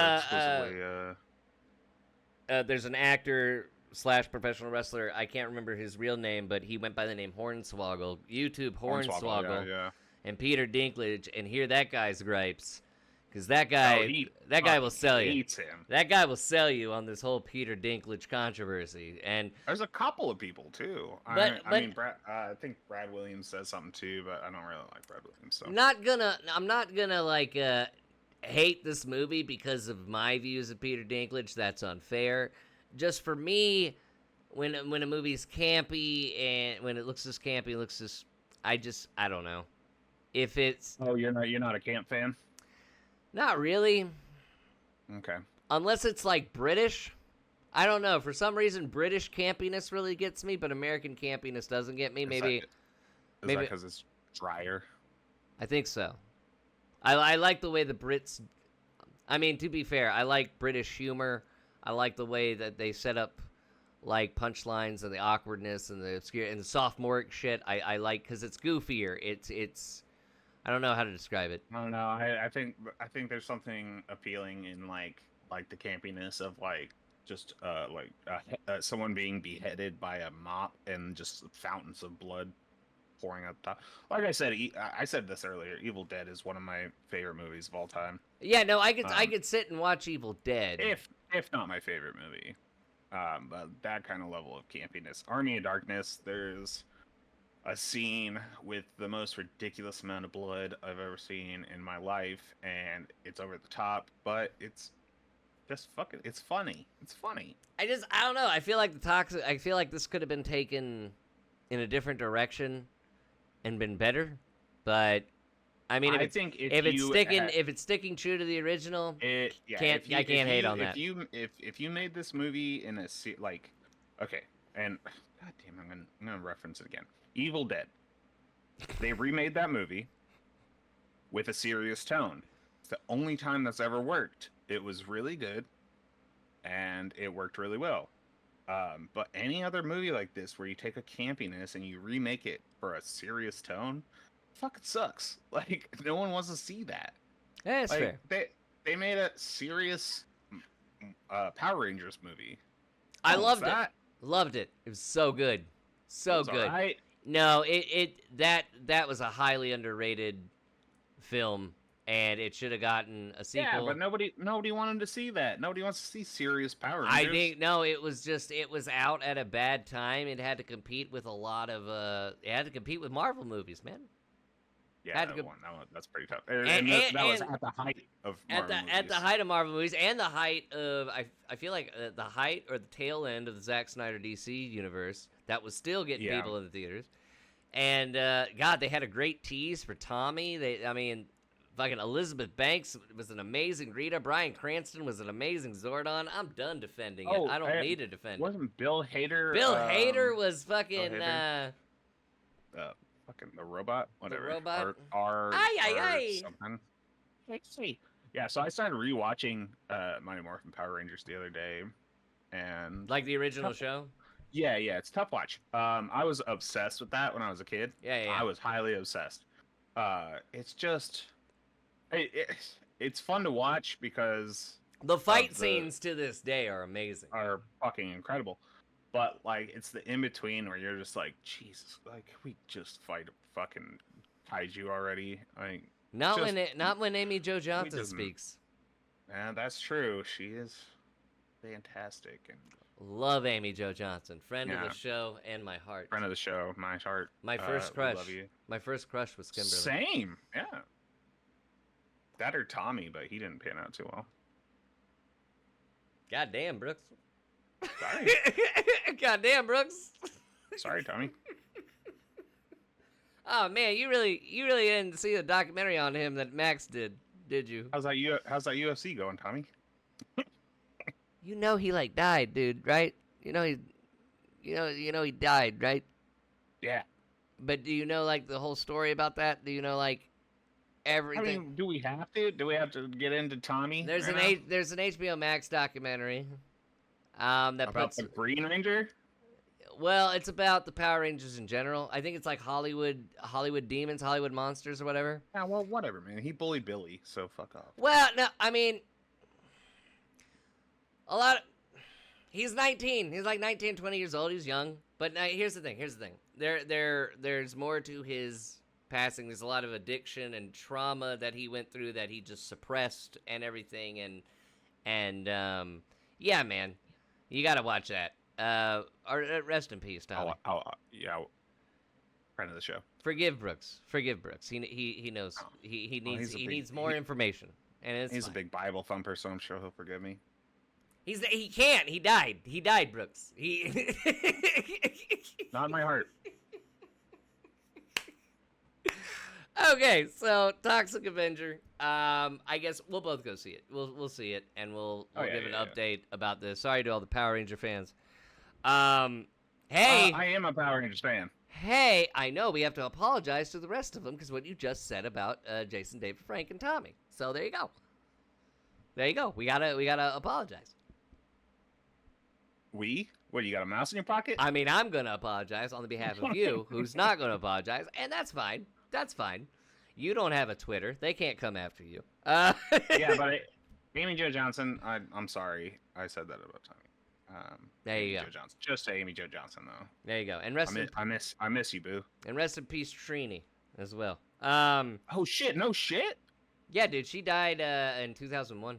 there's an actor / professional wrestler. I can't remember his real name, but he went by the name Hornswoggle. YouTube Hornswoggle. Yeah. And Peter Dinklage, and hear that guy's gripes, because that guy will sell you. Him. That guy will sell you on this whole Peter Dinklage controversy. And there's a couple of people too. I mean, I think Brad Williams says something too, but I don't really like Brad Williams. So I'm not gonna like hate this movie because of my views of Peter Dinklage. That's unfair. Just for me, when a movie's campy and when it looks just campy, I don't know. If it's you're not a camp fan? Not really. Okay. Unless it's like British, I don't know. For some reason, British campiness really gets me, but American campiness doesn't get me. Maybe that because it's drier? I think so. I like the way the Brits. I mean, to be fair, I like British humor. I like the way that they set up like punchlines and the awkwardness and the obscure and the sophomoric shit. I like because it's goofier. It's I don't know how to describe it. I don't know. I think there's something appealing in like the campiness of like just someone being beheaded by a mop and just fountains of blood pouring out the top. Like I said, I said this earlier. Evil Dead is one of my favorite movies of all time. Yeah, no, I could sit and watch Evil Dead. If not my favorite movie. But that kind of level of campiness. Army of Darkness, there's a scene with the most ridiculous amount of blood I've ever seen in my life, and it's over the top, but it's just fucking, it's funny. It's funny. I don't know. I feel like I feel like this could have been taken in a different direction and been better, but I mean, if it's sticking true to the original, I can't hate on that. If you made this movie in a okay, and god damn, I'm gonna reference it again. Evil Dead. They remade that movie with a serious tone. It's the only time that's ever worked. It was really good, and it worked really well. But any other movie like this where you take a campiness and you remake it for a serious tone, fucking sucks. Like, no one wants to see that. Yeah, that's fair. They made a serious Power Rangers movie. I loved it. Loved it. It was so good. So good. Right. No, that was a highly underrated film, and it should have gotten a sequel. Yeah, but nobody wanted to see that. Nobody wants to see serious Power Rangers. I think it was out at a bad time. It had to compete with Marvel movies, man. Yeah, that's pretty tough. And that was at the height of Marvel movies. At the height of Marvel movies, and the height of I feel like the height or the tail end of the Zack Snyder DC universe that was still getting people in the theaters. And God, they had a great tease for Tommy. Fucking Elizabeth Banks was an amazing Rita. Bryan Cranston was an amazing Zordon. I'm done defending it. I don't need to defend it. Wasn't Bill Hader? Bill Hader was fucking. Fucking the robot, whatever. The robot. R something. Let's see. Yeah, so I started rewatching Mighty Morphin Power Rangers the other day, and like the original show. Yeah, it's tough watch. I was obsessed with that when I was a kid. Yeah. I was highly obsessed. It's just, it's fun to watch because the fight scenes to this day are amazing. Are fucking incredible. But like, it's the in between where you're just like, Jesus, like we just fight a fucking kaiju already. Like, not when Amy Jo Johnson speaks. Yeah, that's true. She is fantastic and love Amy Jo Johnson, friend of the show and my heart. Friend of the show, my heart. My first crush. Love you. My first crush was Kimberly. Same, yeah. That or Tommy, but he didn't pan out too well. Goddamn, Brooks. Sorry. Goddamn, Brooks. Sorry, Tommy. Oh man, you really didn't see the documentary on him that Max did you? How's that UFC going, Tommy? You know he like died, dude, right? You know he died, right? Yeah. But do you know like the whole story about that? Do you know like everything? I mean, do we have to? Do we have to get into Tommy? There's an HBO Max documentary. About the Green Ranger? Well, it's about the Power Rangers in general. I think it's like Hollywood demons, Hollywood monsters, or whatever. Yeah, well, whatever, man. He bullied Billy, so fuck off. Well, no, I mean, he's 19. He's like 19, 20 years old. He's young. But here's the thing. There's more to his passing. There's a lot of addiction and trauma that he went through that he just suppressed and everything. And yeah, man. You gotta watch that. Rest in peace, Tommy. Yeah. Friend of the show. Forgive Brooks. He knows. He needs more information. And he's a big Bible thumper, so I'm sure he'll forgive me. He can't. He died. He died, Brooks. Not in my heart. Okay, so Toxic Avenger. I guess we'll both go see it. We'll see it, and we'll give an update about this. Sorry to all the Power Ranger fans. Hey, I am a Power Rangers fan. Hey, I know we have to apologize to the rest of them because what you just said about Jason, David, Frank, and Tommy. So there you go. There you go. We gotta apologize. What, you got a mouse in your pocket? I mean, I'm gonna apologize on the behalf of you, who's not gonna apologize, and that's fine. That's fine. You don't have a Twitter. They can't come after you. Yeah, but Amy Jo Johnson, I'm sorry I said that about Tommy. There you Amy go. Jo Johnson. Just Amy Jo Johnson, though. There you go. And I miss you, boo. And rest in peace, Trini, as well. Oh shit! No shit. Yeah, dude, she died in 2001.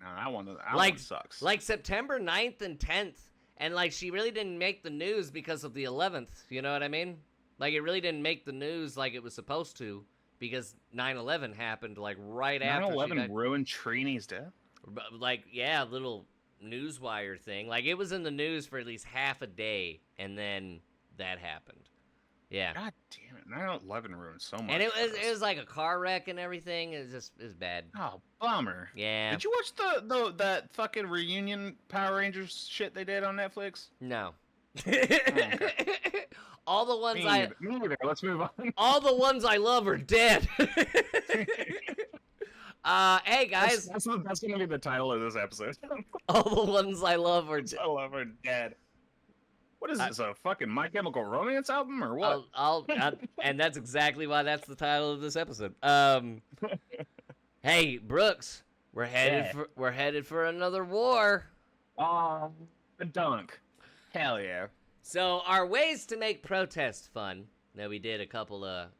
No, that one sucks. Like September 9th and 10th, and like she really didn't make the news because of the 11th. You know what I mean? Like it really didn't make the news like it was supposed to because 9/11 happened like right after. 9/11 ruined Trini's death. Like yeah, little newswire thing. Like it was in the news for at least half a day, and then that happened. Yeah. God damn it! 9/11 ruined so much. And it was like a car wreck and everything. It was bad. Oh, bummer. Yeah. Did you watch that fucking reunion Power Rangers shit they did on Netflix? No. Okay. All the ones Me neither. Let's move on. all the ones I love are dead. Hey guys. That's gonna be the title of this episode. All the ones I love are dead. I love are dead. What is this, a fucking My Chemical Romance album or what? And that's exactly why that's the title of this episode. Hey, Brooks, we're headed for another war. Oh, the dunk. Hell yeah. So our ways to make protest fun that we did a couple of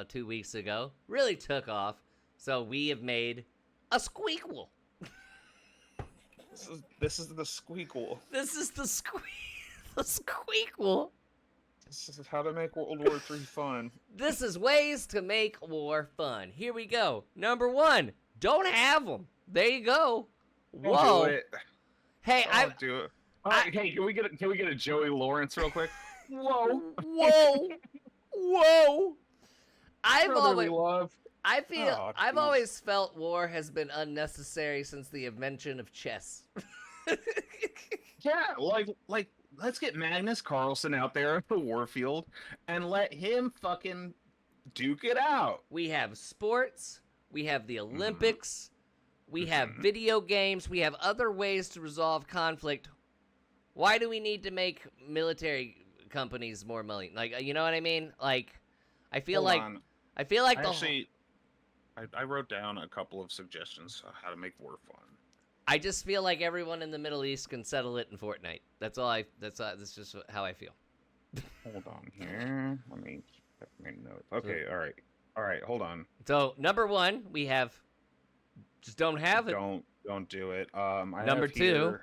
2 weeks ago really took off. So we have made a squeakquel. This is the squeakquel. This is the squeakquel. This is how to make World War III fun. This is ways to make war fun. Here we go. Number 1, don't have them. There you go. Whoa. Do it. Hey, I'll do it. Hey, can we get a Joey Lawrence real quick? Whoa. Whoa. I've Brotherly love. I've always felt war has been unnecessary since the invention of chess. Yeah, like let's get Magnus Carlsen out there at the warfield and let him fucking duke it out. We have sports, we have the Olympics, we have video games, we have other ways to resolve conflict. Why do we need to make military companies more money? Like, you know what I mean? Like, I feel like I wrote down a couple of suggestions on how to make war fun. I just feel like everyone in the Middle East can settle it in Fortnite. That's just how I feel. Hold on here. Let me make a note. Okay, all right, hold on. So, number 1, we have just don't have it. Don't do it. Number 2.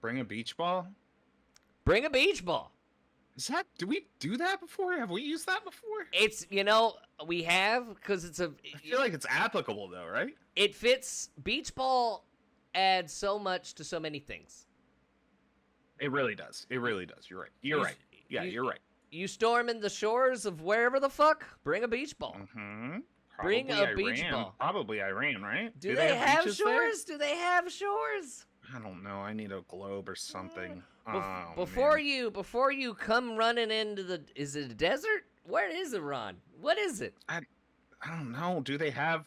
Bring a beach ball. Bring a beach ball. Did we do that before? Have we used that before? It's, we have, because it's I feel like it's applicable though, right? It fits. Beach ball adds so much to so many things. It really does. You're right. You're right. Yeah, you're right. You storm in the shores of wherever the fuck, bring a beach ball. Mm-hmm. Bring a beach ball. Probably Iran, right? Do they have shores? Do they have shores? I don't know. I need a globe or something. Before you come running into is it a desert? Where is Iran? What is it? I don't know. Do they have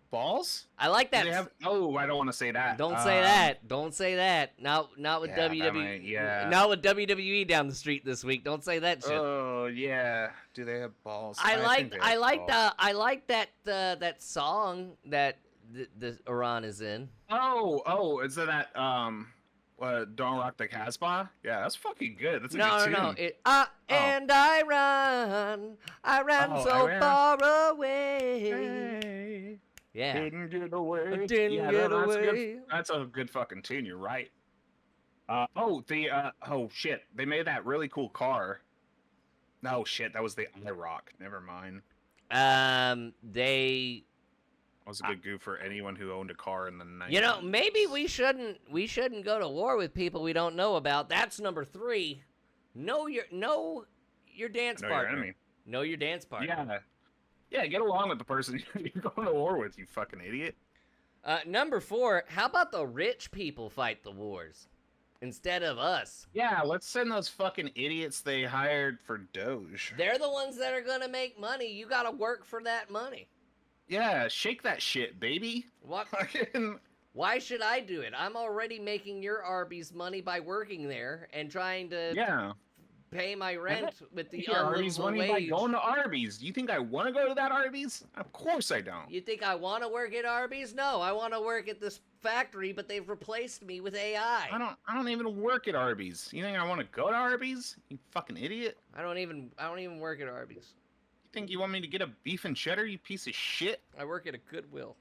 balls? I like that. I don't want to say that. Don't say that. Don't say that. Not with WWE. Not with WWE down the street this week. Don't say that shit. Oh yeah. Do they have balls? I like that song that the Iran is in. Oh, is it that Don't Rock the Casbah? Yeah, that's fucking good. That's a good tune. No. And I ran far away. Hey. Yeah. Didn't get away. That's a good fucking tune. You're right. Oh shit! They made that really cool car. No shit, that was the IROC. Never mind. That was a good goof for anyone who owned a car in the 90s. Maybe we shouldn't go to war with people we don't know about. That's number 3. Know your dance partner. Your enemy. Know your dance partner. Yeah, get along with the person you're going to war with, you fucking idiot. Number 4, how about the rich people fight the wars instead of us? Yeah, let's send those fucking idiots they hired for Doge. They're the ones that are gonna make money. You gotta work for that money. Yeah, shake that shit, baby. What? Fucking... Why should I do it? I'm already making your Arby's money by working there and trying to pay my rent with the Arby's unlivable money by wage. going to Arby's. Do you think I want to go to that Arby's? Of course I don't. You think I want to work at Arby's? No, I want to work at this factory, but they've replaced me with AI. I don't even work at Arby's. You think I want to go to Arby's? You fucking idiot. I don't even work at Arby's. You think you want me to get a beef and cheddar, you piece of shit? I work at a Goodwill.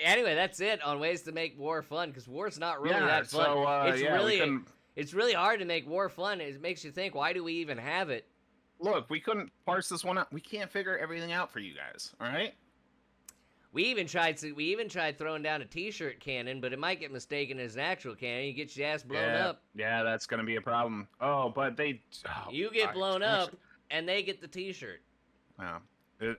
Anyway, that's it on ways to make war fun, because war's not really that fun. So, it's really hard to make war fun. It makes you think, why do we even have it? Look, we couldn't parse this one out. We can't figure everything out for you guys, all right? We even tried throwing down a t-shirt cannon, but it might get mistaken as an actual cannon. You get your ass blown up. Yeah, that's going to be a problem. Oh, but they... Oh, you get blown up, and they get the t-shirt. Wow.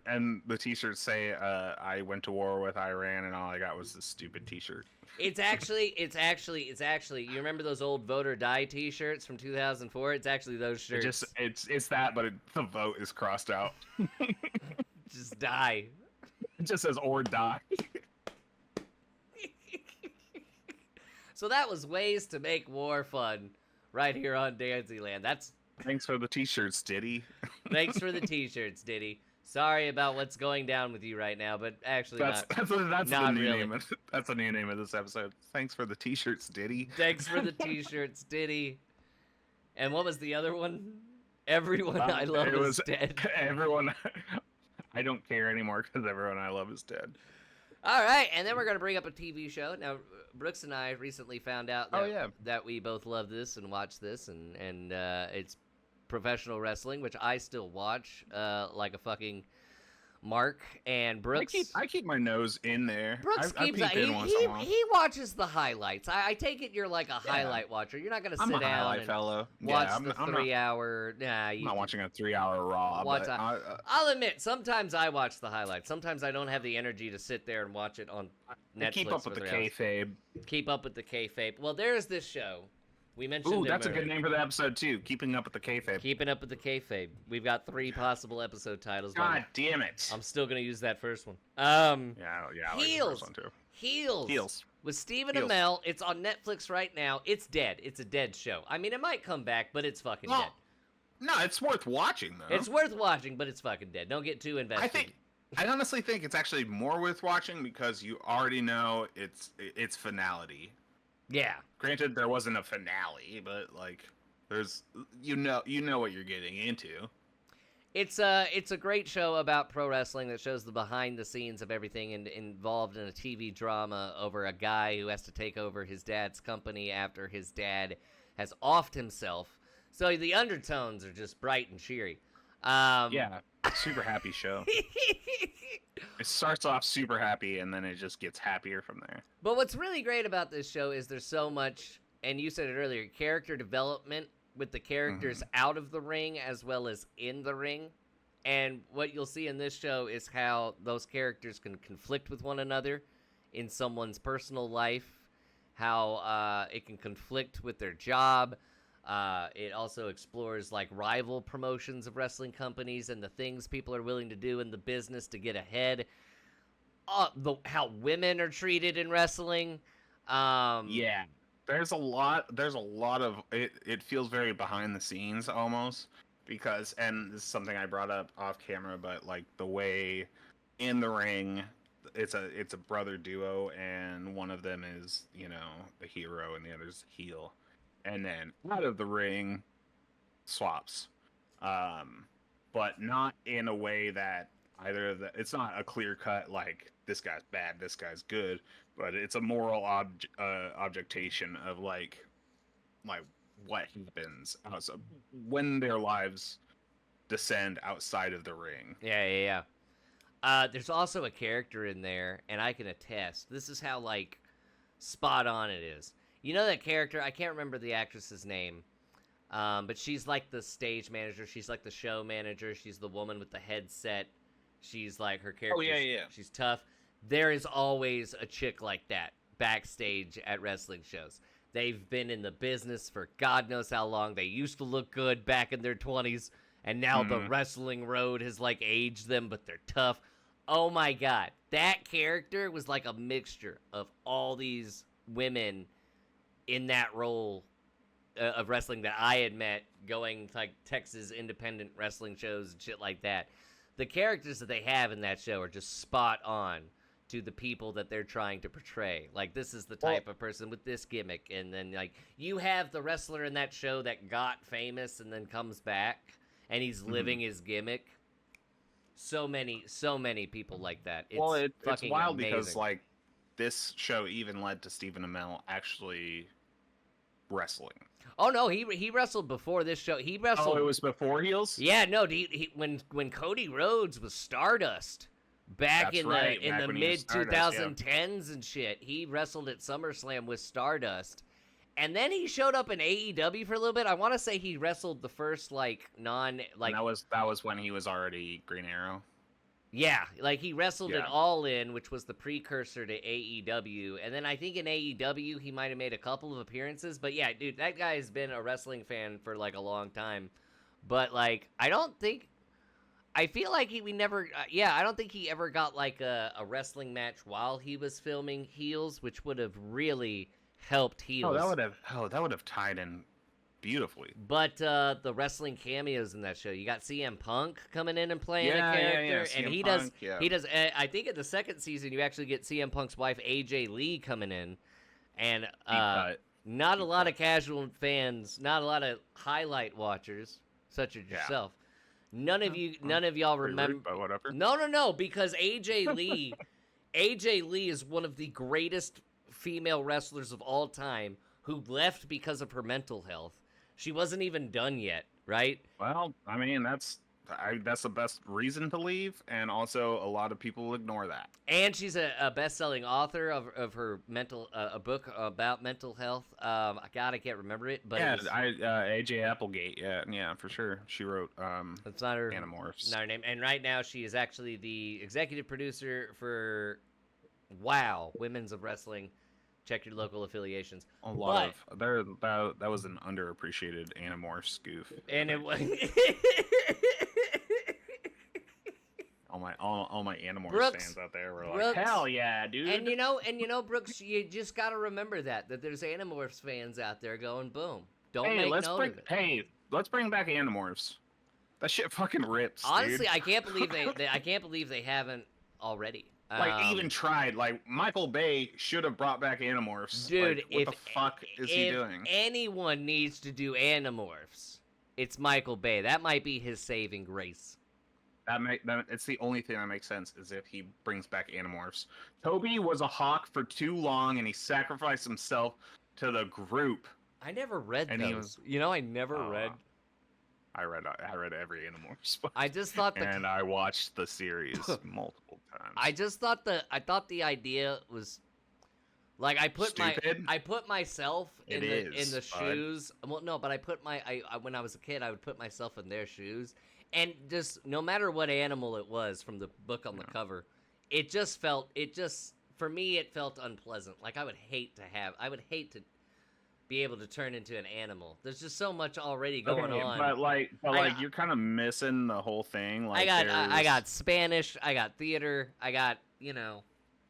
And the t-shirts say, I went to war with Iran, and all I got was this stupid t-shirt. It's actually, you remember those old vote or die t-shirts from 2004? It's actually those shirts. It's that, but the vote is crossed out. Just die. It just says, or die. So that was ways to make war fun right here on Danzyland. Thanks for the t-shirts, Diddy. Thanks for the t-shirts, Diddy. Sorry about what's going down with you right now, but actually that's not the new really. name. That's the new name of this episode. Thanks for the t-shirts, Diddy. Thanks for the t-shirts, Diddy. And what was the other one? Everyone I love is dead. Everyone, I don't care anymore because everyone I love is dead. All right, and then we're going to bring up a TV show. Now, Brooks and I recently found out that we both love this and watch this, and it's professional wrestling, which I still watch like a fucking mark. And Brooks, I keep my nose in there. Brooks keeps he watches the highlights. I take it you're like a highlight watcher. You're not gonna sit down and fellow. watch the 3 hour. Nah, I'm not watching a 3 hour Raw. I'll admit, sometimes I watch the highlights. Sometimes I don't have the energy to sit there and watch it on Netflix. Keep up with the kayfabe. Keep up with the kayfabe. Well, there's this show. We mentioned. Ooh, that's a good name for the episode too. Keeping up with the kayfabe. Keeping up with the kayfabe. We've got 3 possible episode titles. God damn it! I'm still gonna use that first one. Yeah. Heels. I like the first one too. Heels. With Stephen Amell. It's on Netflix right now. It's dead. It's a dead show. I mean, it might come back, but it's fucking dead. No, it's worth watching though. It's worth watching, but it's fucking dead. Don't get too invested. I honestly think it's actually more worth watching because you already know its finality. Yeah. Granted, there wasn't a finale, but like, there's you know what you're getting into. It's a great show about pro wrestling that shows the behind the scenes of everything and involved in a TV drama over a guy who has to take over his dad's company after his dad has offed himself. So the undertones are just bright and cheery. Yeah, super happy show. It starts off super happy, and then it just gets happier from there. But what's really great about this show is there's so much, and you said it earlier, character development with the characters out of the ring as well as in the ring. And what you'll see in this show is how those characters can conflict with one another in someone's personal life, how it can conflict with their job. It also explores like rival promotions of wrestling companies and the things people are willing to do in the business to get ahead. How women are treated in wrestling. Yeah, there's a lot of it. It feels very behind the scenes almost because, and this is something I brought up off camera, but like the way in the ring, it's a brother duo, and one of them is the hero and the other's heel. And then out of the ring, swaps, but not in a way that it's not a clear cut like this guy's bad, this guy's good, but it's a moral objectation of like what happens when their lives descend outside of the ring. Yeah. There's also a character in there, and I can attest. This is how like spot on it is. You know that character? I can't remember the actress's name. But she's like the stage manager. She's like the show manager. She's the woman with the headset. She's like her character. Oh, yeah. She's tough. There is always a chick like that backstage at wrestling shows. They've been in the business for God knows how long. They used to look good back in their 20s, and now the wrestling road has like aged them, but they're tough. Oh my God. That character was like a mixture of all these women in that role of wrestling that I had met going to like Texas independent wrestling shows and shit like that. The characters that they have in that show are just spot on to the people that they're trying to portray. Like, this is the type of person with this gimmick. And then, like, you have the wrestler in that show that got famous and then comes back, and he's living his gimmick. So many people like that. It's wild amazing. because, like, this show even led to Stephen Amell actually wrestling. Oh, no, he wrestled before this show. He wrestled... Oh, it was before Heels? Yeah, no, when Cody Rhodes was Stardust... Back in the mid 2010s and shit, he wrestled at SummerSlam with Stardust, and then he showed up in AEW for a little bit. I want to say he wrestled the first and that was when he was already Green Arrow. Yeah, like he wrestled at All In, which was the precursor to AEW, and then I think in AEW he might have made a couple of appearances. But yeah, dude, that guy has been a wrestling fan for like a long time. But like, I feel like I don't think he ever got like a wrestling match while he was filming Heels, which would have really helped Heels. That would have tied in beautifully. But the wrestling cameos in that show, you got CM Punk coming in and playing a character, and he does. I think in the second season you actually get CM Punk's wife AJ Lee coming in, and not a lot of casual fans, not a lot of highlight watchers such as yourself. None of y'all remember. Rude, but whatever. No, because AJ Lee is one of the greatest female wrestlers of all time who left because of her mental health. She wasn't even done yet, right? Well, I mean, that's the best reason to leave, and also a lot of people ignore that. And she's a best-selling author of her a book about mental health. I can't remember it, but AJ Applegate. Yeah, for sure. She wrote it's not her Animorphs. Not her name. And right now she is actually the executive producer for WOW, Women's of Wrestling. Check your local affiliations. That was an underappreciated Animorphs goof. And it was. All my Animorphs fans out there were like, hell yeah, dude. And you know, Brooks, you just gotta remember that there's Animorphs fans out there going, boom. Let's bring back Animorphs. That shit fucking rips. Honestly, dude. I can't believe they haven't already. Even tried. Like, Michael Bay should have brought back Animorphs. Dude, like, what the fuck is he doing? If anyone needs to do Animorphs, it's Michael Bay. That might be his saving grace. It's the only thing that makes sense is if he brings back Animorphs. Toby was a hawk for too long, and he sacrificed himself to the group. I never read those. I never read. I read every Animorphs book. I just thought and I watched the series multiple times. I thought the idea was like I put myself in the shoes. Well, no, but I when I was a kid, I would put myself in their shoes. And just no matter what animal it was from the book on the cover, for me it felt unpleasant. Like I would hate to be able to turn into an animal. There's just so much already going on. But you're kind of missing the whole thing. Like I got Spanish, I got theater, I got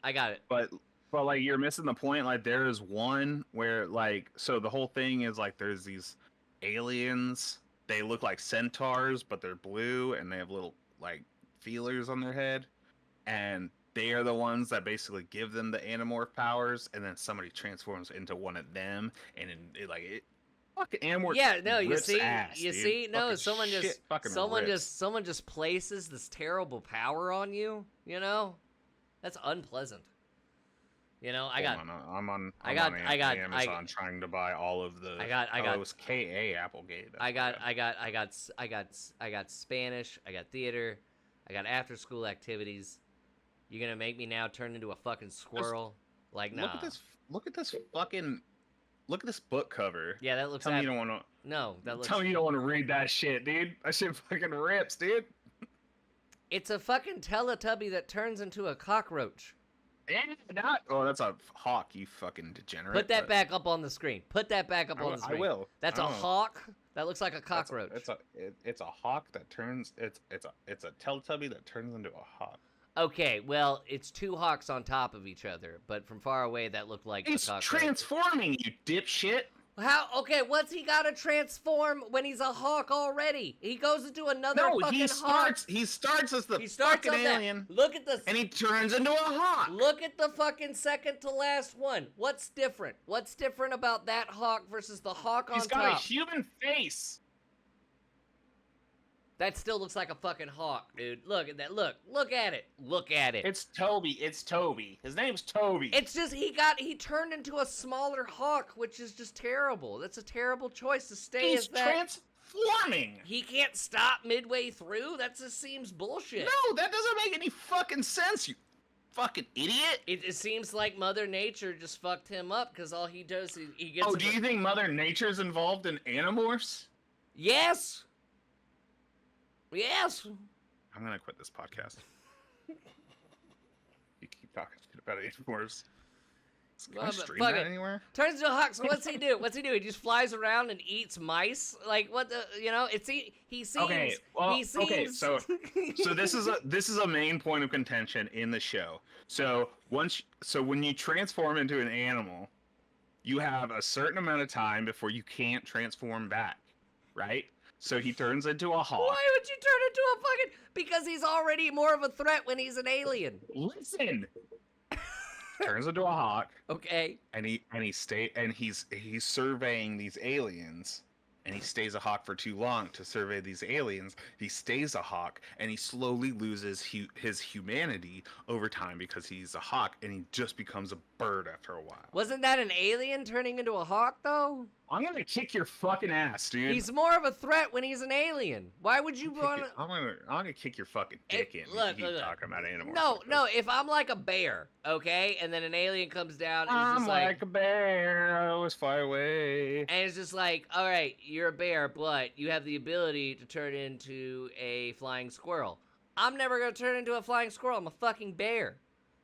it. But like you're missing the point. Like there is one where so the whole thing is like there's these aliens. They look like centaurs, but they're blue, and they have little, like, feelers on their head. And they are the ones that basically give them the Animorph powers, and then somebody transforms into one of them, and fucking Animorph. Yeah, no, you see, fucking someone just places this terrible power on you. That's unpleasant. I'm on Amazon trying to buy all of the. It was K.A. Applegate. I got Spanish. I got theater. I got after school activities. You're gonna make me now turn into a fucking squirrel? Nah. Look at this fucking look at this book cover. Yeah, that looks. Tell me you don't want to. No, that looks. Tell me you don't want to read that shit, dude. That shit fucking rips, dude. It's a fucking Teletubby that turns into a cockroach. Yeah, not. Oh, that's a hawk, you fucking degenerate. Put that back up on the screen. Put that back up on the screen. I will. That's a hawk. That looks like a cockroach. It's a hawk that turns. It's a Teletubby that turns into a hawk. Okay, well, it's two hawks on top of each other, but from far away that looked like It's a cockroach. transforming, you dipshit. How? Okay, what's he got to transform when he's a hawk already? He goes into another fucking hawk. He starts as the starts fucking on that. alien. Look at this. And he turns into a hawk. Look at the fucking second to last one. What's different? What's different about that hawk versus the hawk on top? He's got a human face. That still looks like a fucking hawk, dude. Look at that. Look at it. Look at it. It's Toby. His name's Toby. It's just he turned into a smaller hawk, which is just terrible. That's a terrible choice to stay He's as that. transforming. He can't stop midway through? That just seems bullshit. No, that doesn't make any fucking sense, you fucking idiot. It seems like Mother Nature just fucked him up because all he does is he gets. Oh, do you think Mother Nature's involved in Animorphs? Yes. Yes. I'm gonna quit this podcast. You keep talking shit about Animorphs. Can I stream that anywhere? Turns into a hawk. So what's he do? He just flies around and eats mice? Like what the? You know, he seems. Okay. Well, he seems... okay. So this is a main point of contention in the show. So when you transform into an animal, you have a certain amount of time before you can't transform back, right? So he turns into a hawk. Why would you turn into a fucking? Because he's already more of a threat when he's an alien. Listen. Turns into a hawk. Okay. And he's surveying these aliens, and he stays a hawk for too long to survey these aliens. He stays a hawk, and he slowly loses his humanity over time because he's a hawk, and he just becomes a bird after a while. Wasn't that an alien turning into a hawk though? I'm gonna kick your fucking ass, dude. He's more of a threat when he's an alien. Why would you want to? I'm gonna kick your fucking dick in. Look, if you keep talking about animals. No. If I'm like a bear, okay, and then an alien comes down, and I'm just like a bear. I always fly away. And it's just like, all right, you're a bear, but you have the ability to turn into a flying squirrel. I'm never gonna turn into a flying squirrel. I'm a fucking bear.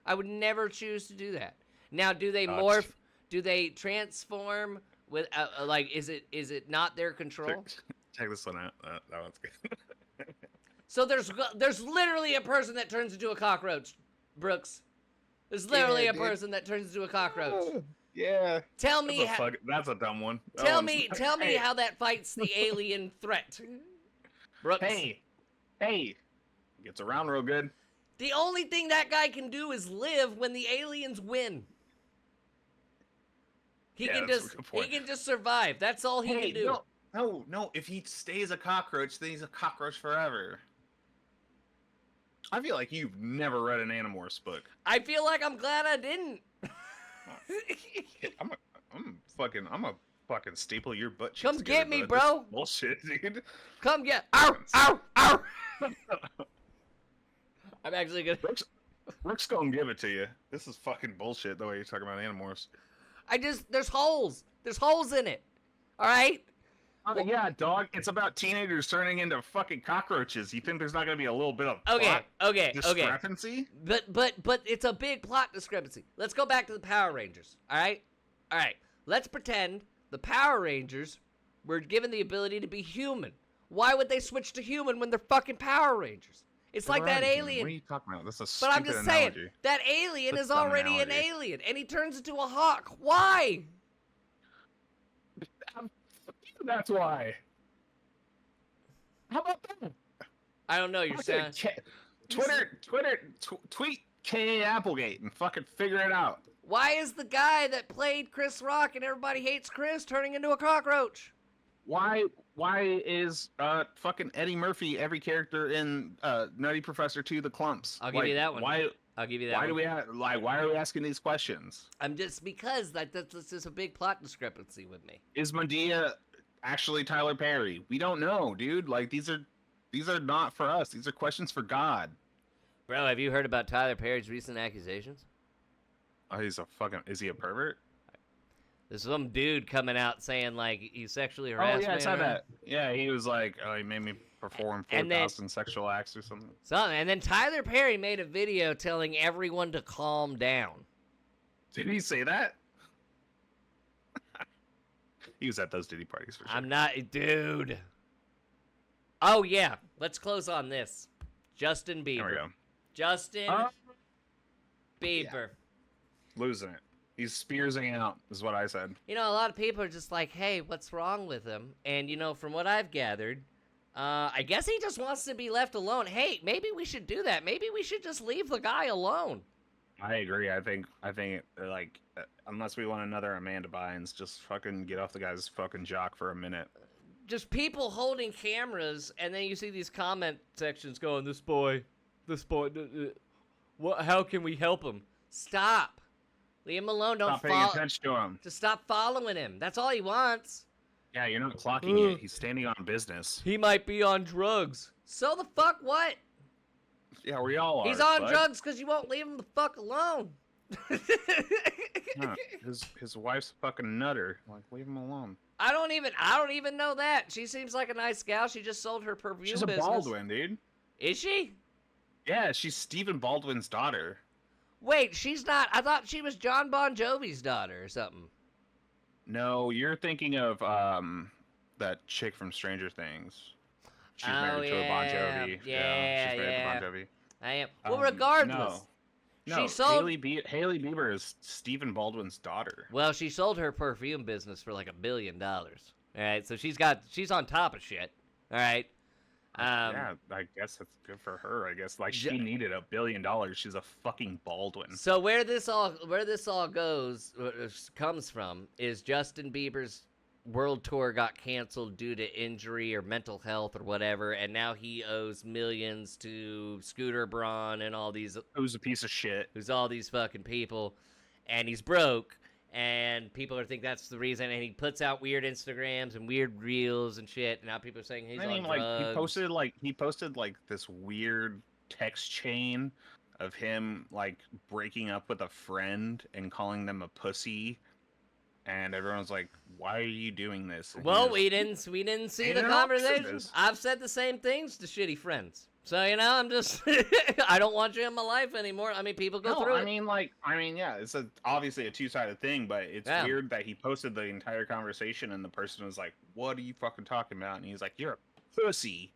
I would never choose to do that. Now, do they morph? Do they transform? With like, is it not their control? Check this one out. That one's good. So there's literally a person that turns into a cockroach, Brooks. There's literally a person that turns into a cockroach. Yeah. Tell me that's a dumb one. Tell me how that fights the alien threat. Brooks. Hey. Gets around real good. The only thing that guy can do is live when the aliens win. He can just survive. That's all he can do. No. If he stays a cockroach, then he's a cockroach forever. I feel like you've never read an Animorphs book. I feel like I'm glad I didn't. I'm a fucking staple your butt cheeks. Come get me, bro. Bullshit, dude. Come get. Ow! I'm actually gonna. Rick's gonna give it to you. This is fucking bullshit. The way you're talking about Animorphs. There's holes. There's holes in it. All right. Yeah, dog. It's about teenagers turning into fucking cockroaches. You think there's not gonna be a little bit of discrepancy? But it's a big plot discrepancy. Let's go back to the Power Rangers. All right. Let's pretend the Power Rangers were given the ability to be human. Why would they switch to human when they're fucking Power Rangers? It's like that alien. What are you talking about? That's a stupid But I'm just saying, that alien is already an alien, and he turns into a hawk. Why? That's why. How about that? I don't know. You're saying tweet K.A. Applegate and fucking figure it out. Why is the guy that played Chris Rock and everybody hates Chris turning into a cockroach? Why is fucking Eddie Murphy every character in Nutty Professor 2 The Clumps? I'll give you that one. I'll give you that one. Why are we asking these questions? I'm just because that's just a big plot discrepancy with me. Is Medea actually Tyler Perry? We don't know, dude. Like these are not for us. These are questions for God. Bro, have you heard about Tyler Perry's recent accusations? Oh, is he a pervert? There's some dude coming out saying like he sexually Oh harassed yeah, I me saw or- that. Yeah, he was like, oh, he made me perform And then- 4,000 sexual acts or something. Something. And then Tyler Perry made a video telling everyone to calm down. Did he say that? He was at those Diddy parties for sure. I'm not, dude. Oh yeah, let's close on this. Justin Bieber. There we go. Justin Oh. Bieber. Losing it. He's spearsing out, is what I said. You know, a lot of people are just like, hey, what's wrong with him? And, you know, from what I've gathered, I guess he just wants to be left alone. Hey, maybe we should do that. Maybe we should just leave the guy alone. I agree. I think like, unless we want another Amanda Bynes, just fucking get off the guy's fucking jock for a minute. Just people holding cameras, and then you see these comment sections going, this boy, what? How can we help him? Stop. Leave him alone. Don't Stop paying follow. attention to him. Just stop following him. That's all he wants. Yeah, you're not clocking it. He's standing on business. He might be on drugs. So the fuck what? Yeah, we all are. He's on bud. drugs because you won't leave him the fuck alone. Huh. His wife's a fucking nutter. Like, leave him alone. I don't even know that. She seems like a nice gal. She just sold her perfume She's a business. Baldwin, dude. Is she? Yeah, she's Stephen Baldwin's daughter. Wait, she's not. I thought she was John Bon Jovi's daughter or something. No, you're thinking of that chick from Stranger Things. She's married to a Bon Jovi. Yeah, she's married to Bon Jovi. I am. Well, regardless. No, She sold. Hailey Bieber is Stephen Baldwin's daughter. Well, she sold her perfume business for like $1 billion. All right, so she's on top of shit. All right. Yeah, I guess that's good for her. I guess like she needed $1 billion. She's a fucking Baldwin. So where this all comes from is Justin Bieber's world tour got canceled due to injury or mental health or whatever, and now he owes millions to Scooter Braun and all these. Who's a piece of shit? Who's all these fucking people, and he's broke. And people are think that's the reason, and he puts out weird Instagrams and weird reels and shit. And now people are saying he's on drugs. He posted this weird text chain of him like breaking up with a friend and calling them a pussy, and everyone's like, "Why are you doing this?" And Well, we didn't see the conversation. I've said the same things to shitty friends. So, you know, I'm just, I don't want you in my life anymore. I mean, people go through it. Yeah, it's obviously a two-sided thing, but it's weird that he posted the entire conversation and the person was like, what are you fucking talking about? And he's like, you're a pussy.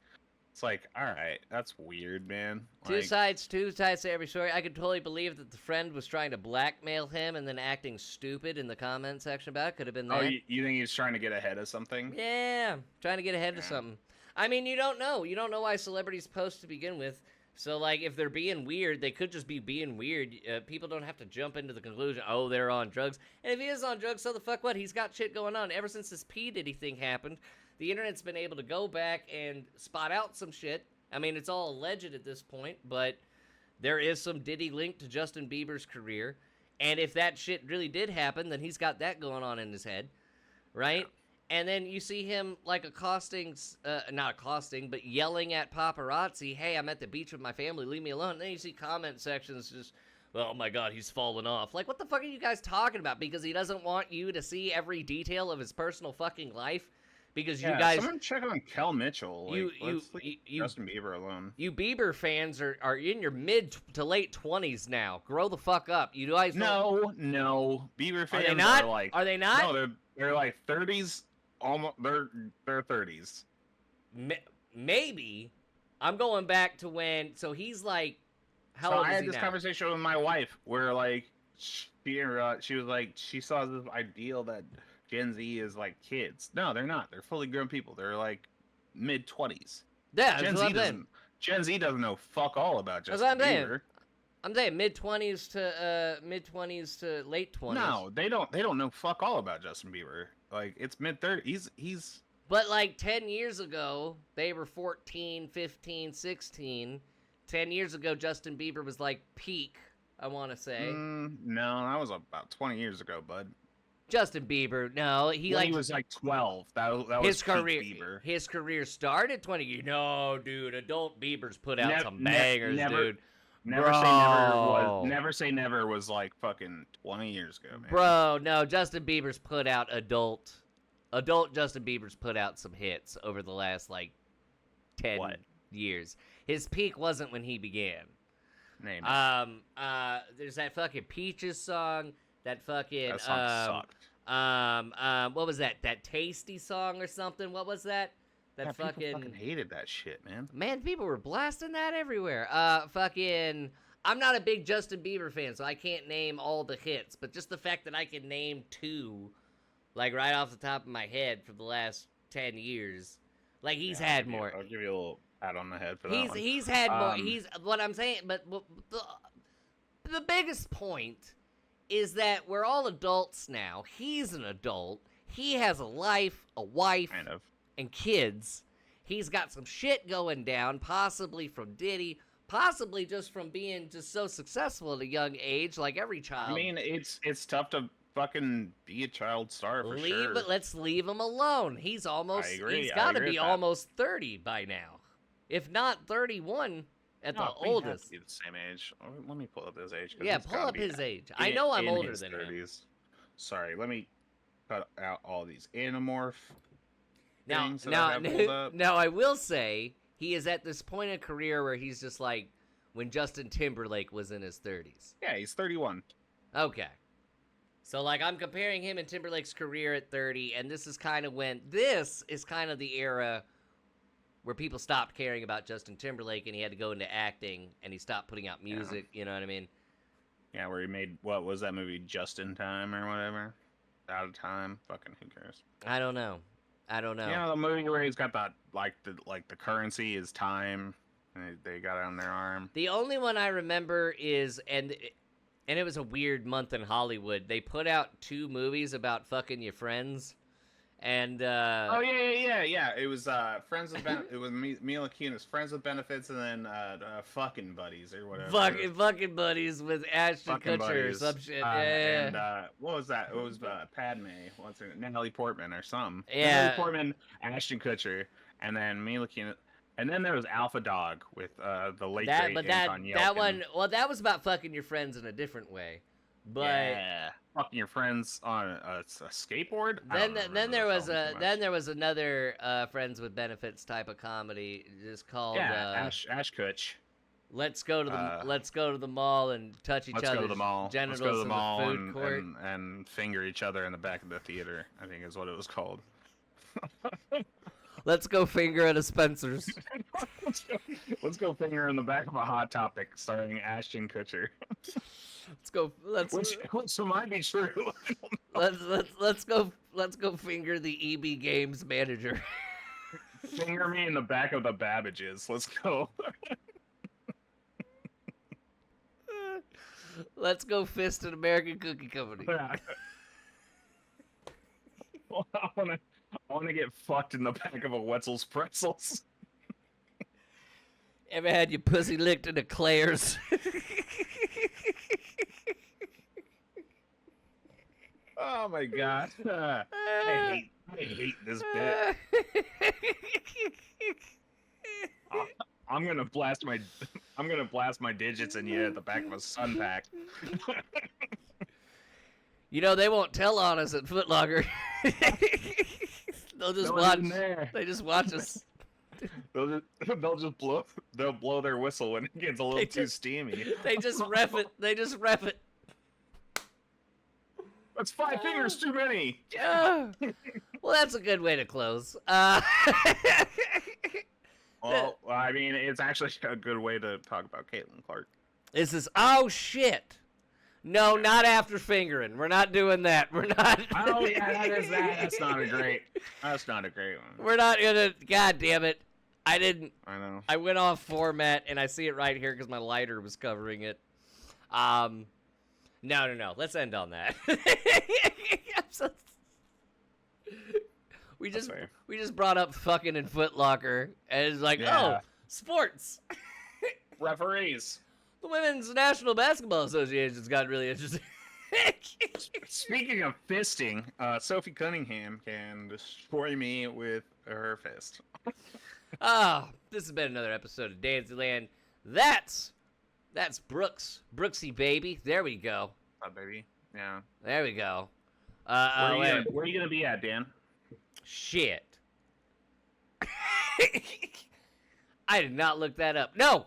It's like, all right, that's weird, man. Two sides to every story. I could totally believe that the friend was trying to blackmail him and then acting stupid in the comment section about it. Could have been that. Oh, you think he's trying to get ahead of something? Yeah, trying to get ahead of something. I mean, you don't know. You don't know why celebrities post to begin with. So, like, if they're being weird, they could just be being weird. People don't have to jump into the conclusion, oh, they're on drugs. And if he is on drugs, so the fuck what? He's got shit going on. Ever since this P. Diddy thing happened, the internet's been able to go back and spot out some shit. I mean, it's all alleged at this point, but there is some Diddy link to Justin Bieber's career. And if that shit really did happen, then he's got that going on in his head, right? Yeah. And then you see him, like, not accosting, but yelling at paparazzi, hey, I'm at the beach with my family, leave me alone. And then you see comment sections just, oh, my God, he's fallen off. Like, what the fuck are you guys talking about? Because he doesn't want you to see every detail of his personal fucking life? Because you guys... someone check on Kel Mitchell. Let's leave Justin Bieber alone. You Bieber fans are in your mid to late 20s now. Grow the fuck up. You guys don't... No. Bieber fans are they not? Are they not? No, they're like 30s. Almost, they're 30s. Maybe. I'm going back to when. So he's like, how old is he now? I had this conversation with my wife where like she was like she saw this ideal that Gen Z is like kids. No, they're not. They're fully grown people. They're like mid 20s. Yeah, Gen Z doesn't know fuck all about Justin Bieber. I'm saying mid 20s to late 20s. No, they don't know fuck all about Justin Bieber. Like, it's mid-30s. He's... But, like, 10 years ago, they were 14, 15, 16. 10 years ago, Justin Bieber was, like, peak, I want to say. No, that was about 20 years ago, bud. Justin Bieber, no. He was, like, 12. That was his career, Bieber. His career started 20 years... No, dude, adult Bieber's put out some bangers, dude. Never Say Never Bro. Never Say Never was like fucking 20 years ago, man. Bro, no, Justin Bieber's put out adult Justin Bieber's put out some hits over the last like 10 years. His peak wasn't when he began. Name it. There's that fucking Peaches song, that fucking That song sucked. what was that? That Tasty song or something? What was that? That Yeah, fucking people fucking hated that shit, man. Man, people were blasting that everywhere. Fucking I'm not a big Justin Bieber fan, so I can't name all the hits, but just the fact that I can name 2 like right off the top of my head for the last 10 years. Like he's had more. I'll give you a little pat on the head for that one. He's had more. He's what I'm saying, but the biggest point is that we're all adults now. He's an adult. He has a life, a wife, Kind of. and kids. He's got some shit going down, possibly from Diddy, possibly just from being just so successful at a young age, like every child. I mean, it's tough to fucking be a child star for sure. But let's leave him alone. He's almost. I agree. He's got to be with that. almost 30 by now, if not 31 at the oldest. We have to be the same age. Let me pull up his age. Yeah, pull up his age. I know I'm older than 30s. him. Sorry, let me cut out all these Animorph Now, things that I have pulled up. now, I will say he is at this point in career where he's just like when Justin Timberlake was in his 30s. Yeah, he's 31. Okay. So, like, I'm comparing him and Timberlake's career at 30, and this is kind of the era where people stopped caring about Justin Timberlake, and he had to go into acting, and he stopped putting out music, you know what I mean? Yeah, where he made, what was that movie, Just in Time or whatever? Out of Time? Fucking who cares? I don't know. Yeah, the movie where he's got that, the currency is time, and they got it on their arm. The only one I remember is, and it was a weird month in Hollywood. They put out 2 movies about fucking your friends, and oh yeah. It was Friends with it was Mila Kunis, Friends with Benefits, and then Fucking Buddies or whatever. fucking buddies with Ashton Kutcher or some shit. And what was that? It was Padme. What's her name? Natalie Portman or something. Yeah. Natalie Portman, Ashton Kutcher, and then Mila Kunis. And then there was Alpha Dog with the late great Anton Yelchin. That one, well, that was about fucking your friends in a different way. But yeah, fucking your friends on a skateboard. Then there was another Friends with Benefits type of comedy just called Ash Kutch. Let's go to the mall and touch each other's genitals in the food court and finger each other in the back of the theater. I think is what it was called. Let's go finger at a Spencer's. Let's go finger in the back of a Hot Topic starring Ashton Kutcher. Which might be true. let's go finger the EB Games manager. Finger me in the back of the Babbages. Let's go. Let's go fist an American Cookie Company. Well, I want to get fucked in the back of a Wetzel's Pretzels. Ever had your pussy licked in a Claire's? Oh my god. I hate this bit. I'm gonna blast my digits in you at the back of a Sun Pack. You know they won't tell on us at Foot Locker. They'll just watch. They just watch us. They'll blow their whistle when it gets a little too steamy. They just ref it. That's 5 fingers too many. Well, that's a good way to close. Well, I mean, it's actually a good way to talk about Caitlin Clark. This is shit. No, not after fingering. We're not doing that. We're not. Oh yeah, that is that. That's not a great one. We're not gonna. God damn it! I didn't. I know. I went off format, and I see it right here because my lighter was covering it. No. Let's end on that. We just brought up fucking in Foot Locker, and it's like, sports. Referees. The Women's National Basketball Association's got really interesting. Speaking of fisting, Sophie Cunningham can destroy me with her fist. This has been another episode of Danzyland. That's That's Brooks. Brooksy, baby. There we go. Baby. Yeah. There we go. Where are you gonna be at, Dan? Shit. I did not look that up. No.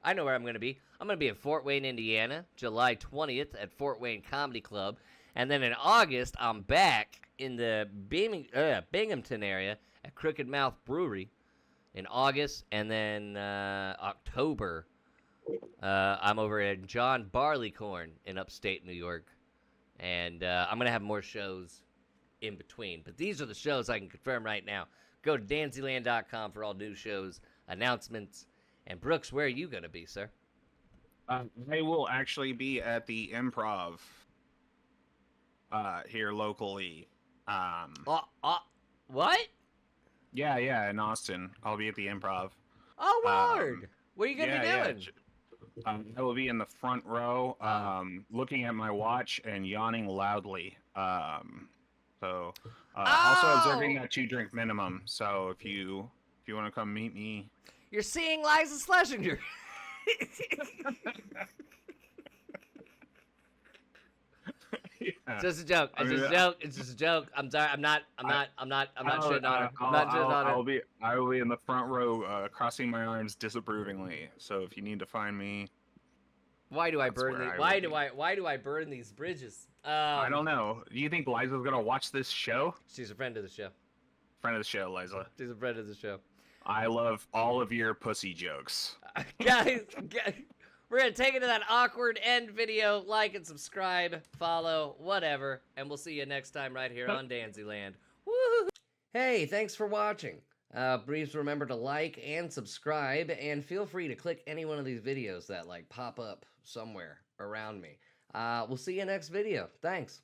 I know where I'm going to be. I'm going to be in Fort Wayne, Indiana, July 20th at Fort Wayne Comedy Club. And then in August, I'm back in the Binghamton area at Crooked Mouth Brewery in August. And then October, I'm over at John Barleycorn in upstate New York. And I'm going to have more shows in between. But these are the shows I can confirm right now. Go to Danzyland.com for all new shows, announcements. And Brooks, where are you going to be, sir? I will actually be at the Improv here locally. What? Yeah, in Austin. I'll be at the Improv. Oh, Lord. What are you going to be doing? I will be in the front row, looking at my watch and yawning loudly. Also observing that 2-drink minimum. So if you want to come meet me, you're seeing Liza Schlesinger. It's just a joke. It's just a joke. I'm sorry. I'm not shitting on her. I'm not shitting on her. I will be in the front row, crossing my arms disapprovingly. So if you need to find me, why do I burn these bridges? I don't know. Do you think Liza's gonna watch this show? She's a friend of the show. Friend of the show, Liza. She's a friend of the show. I love all of your pussy jokes. Guys, we're going to take it to that awkward end video. Like and subscribe, follow, whatever. And we'll see you next time right here on Danzyland. Woo! Hey, thanks for watching. Please remember to like and subscribe. And feel free to click any one of these videos that pop up somewhere around me. We'll see you next video. Thanks.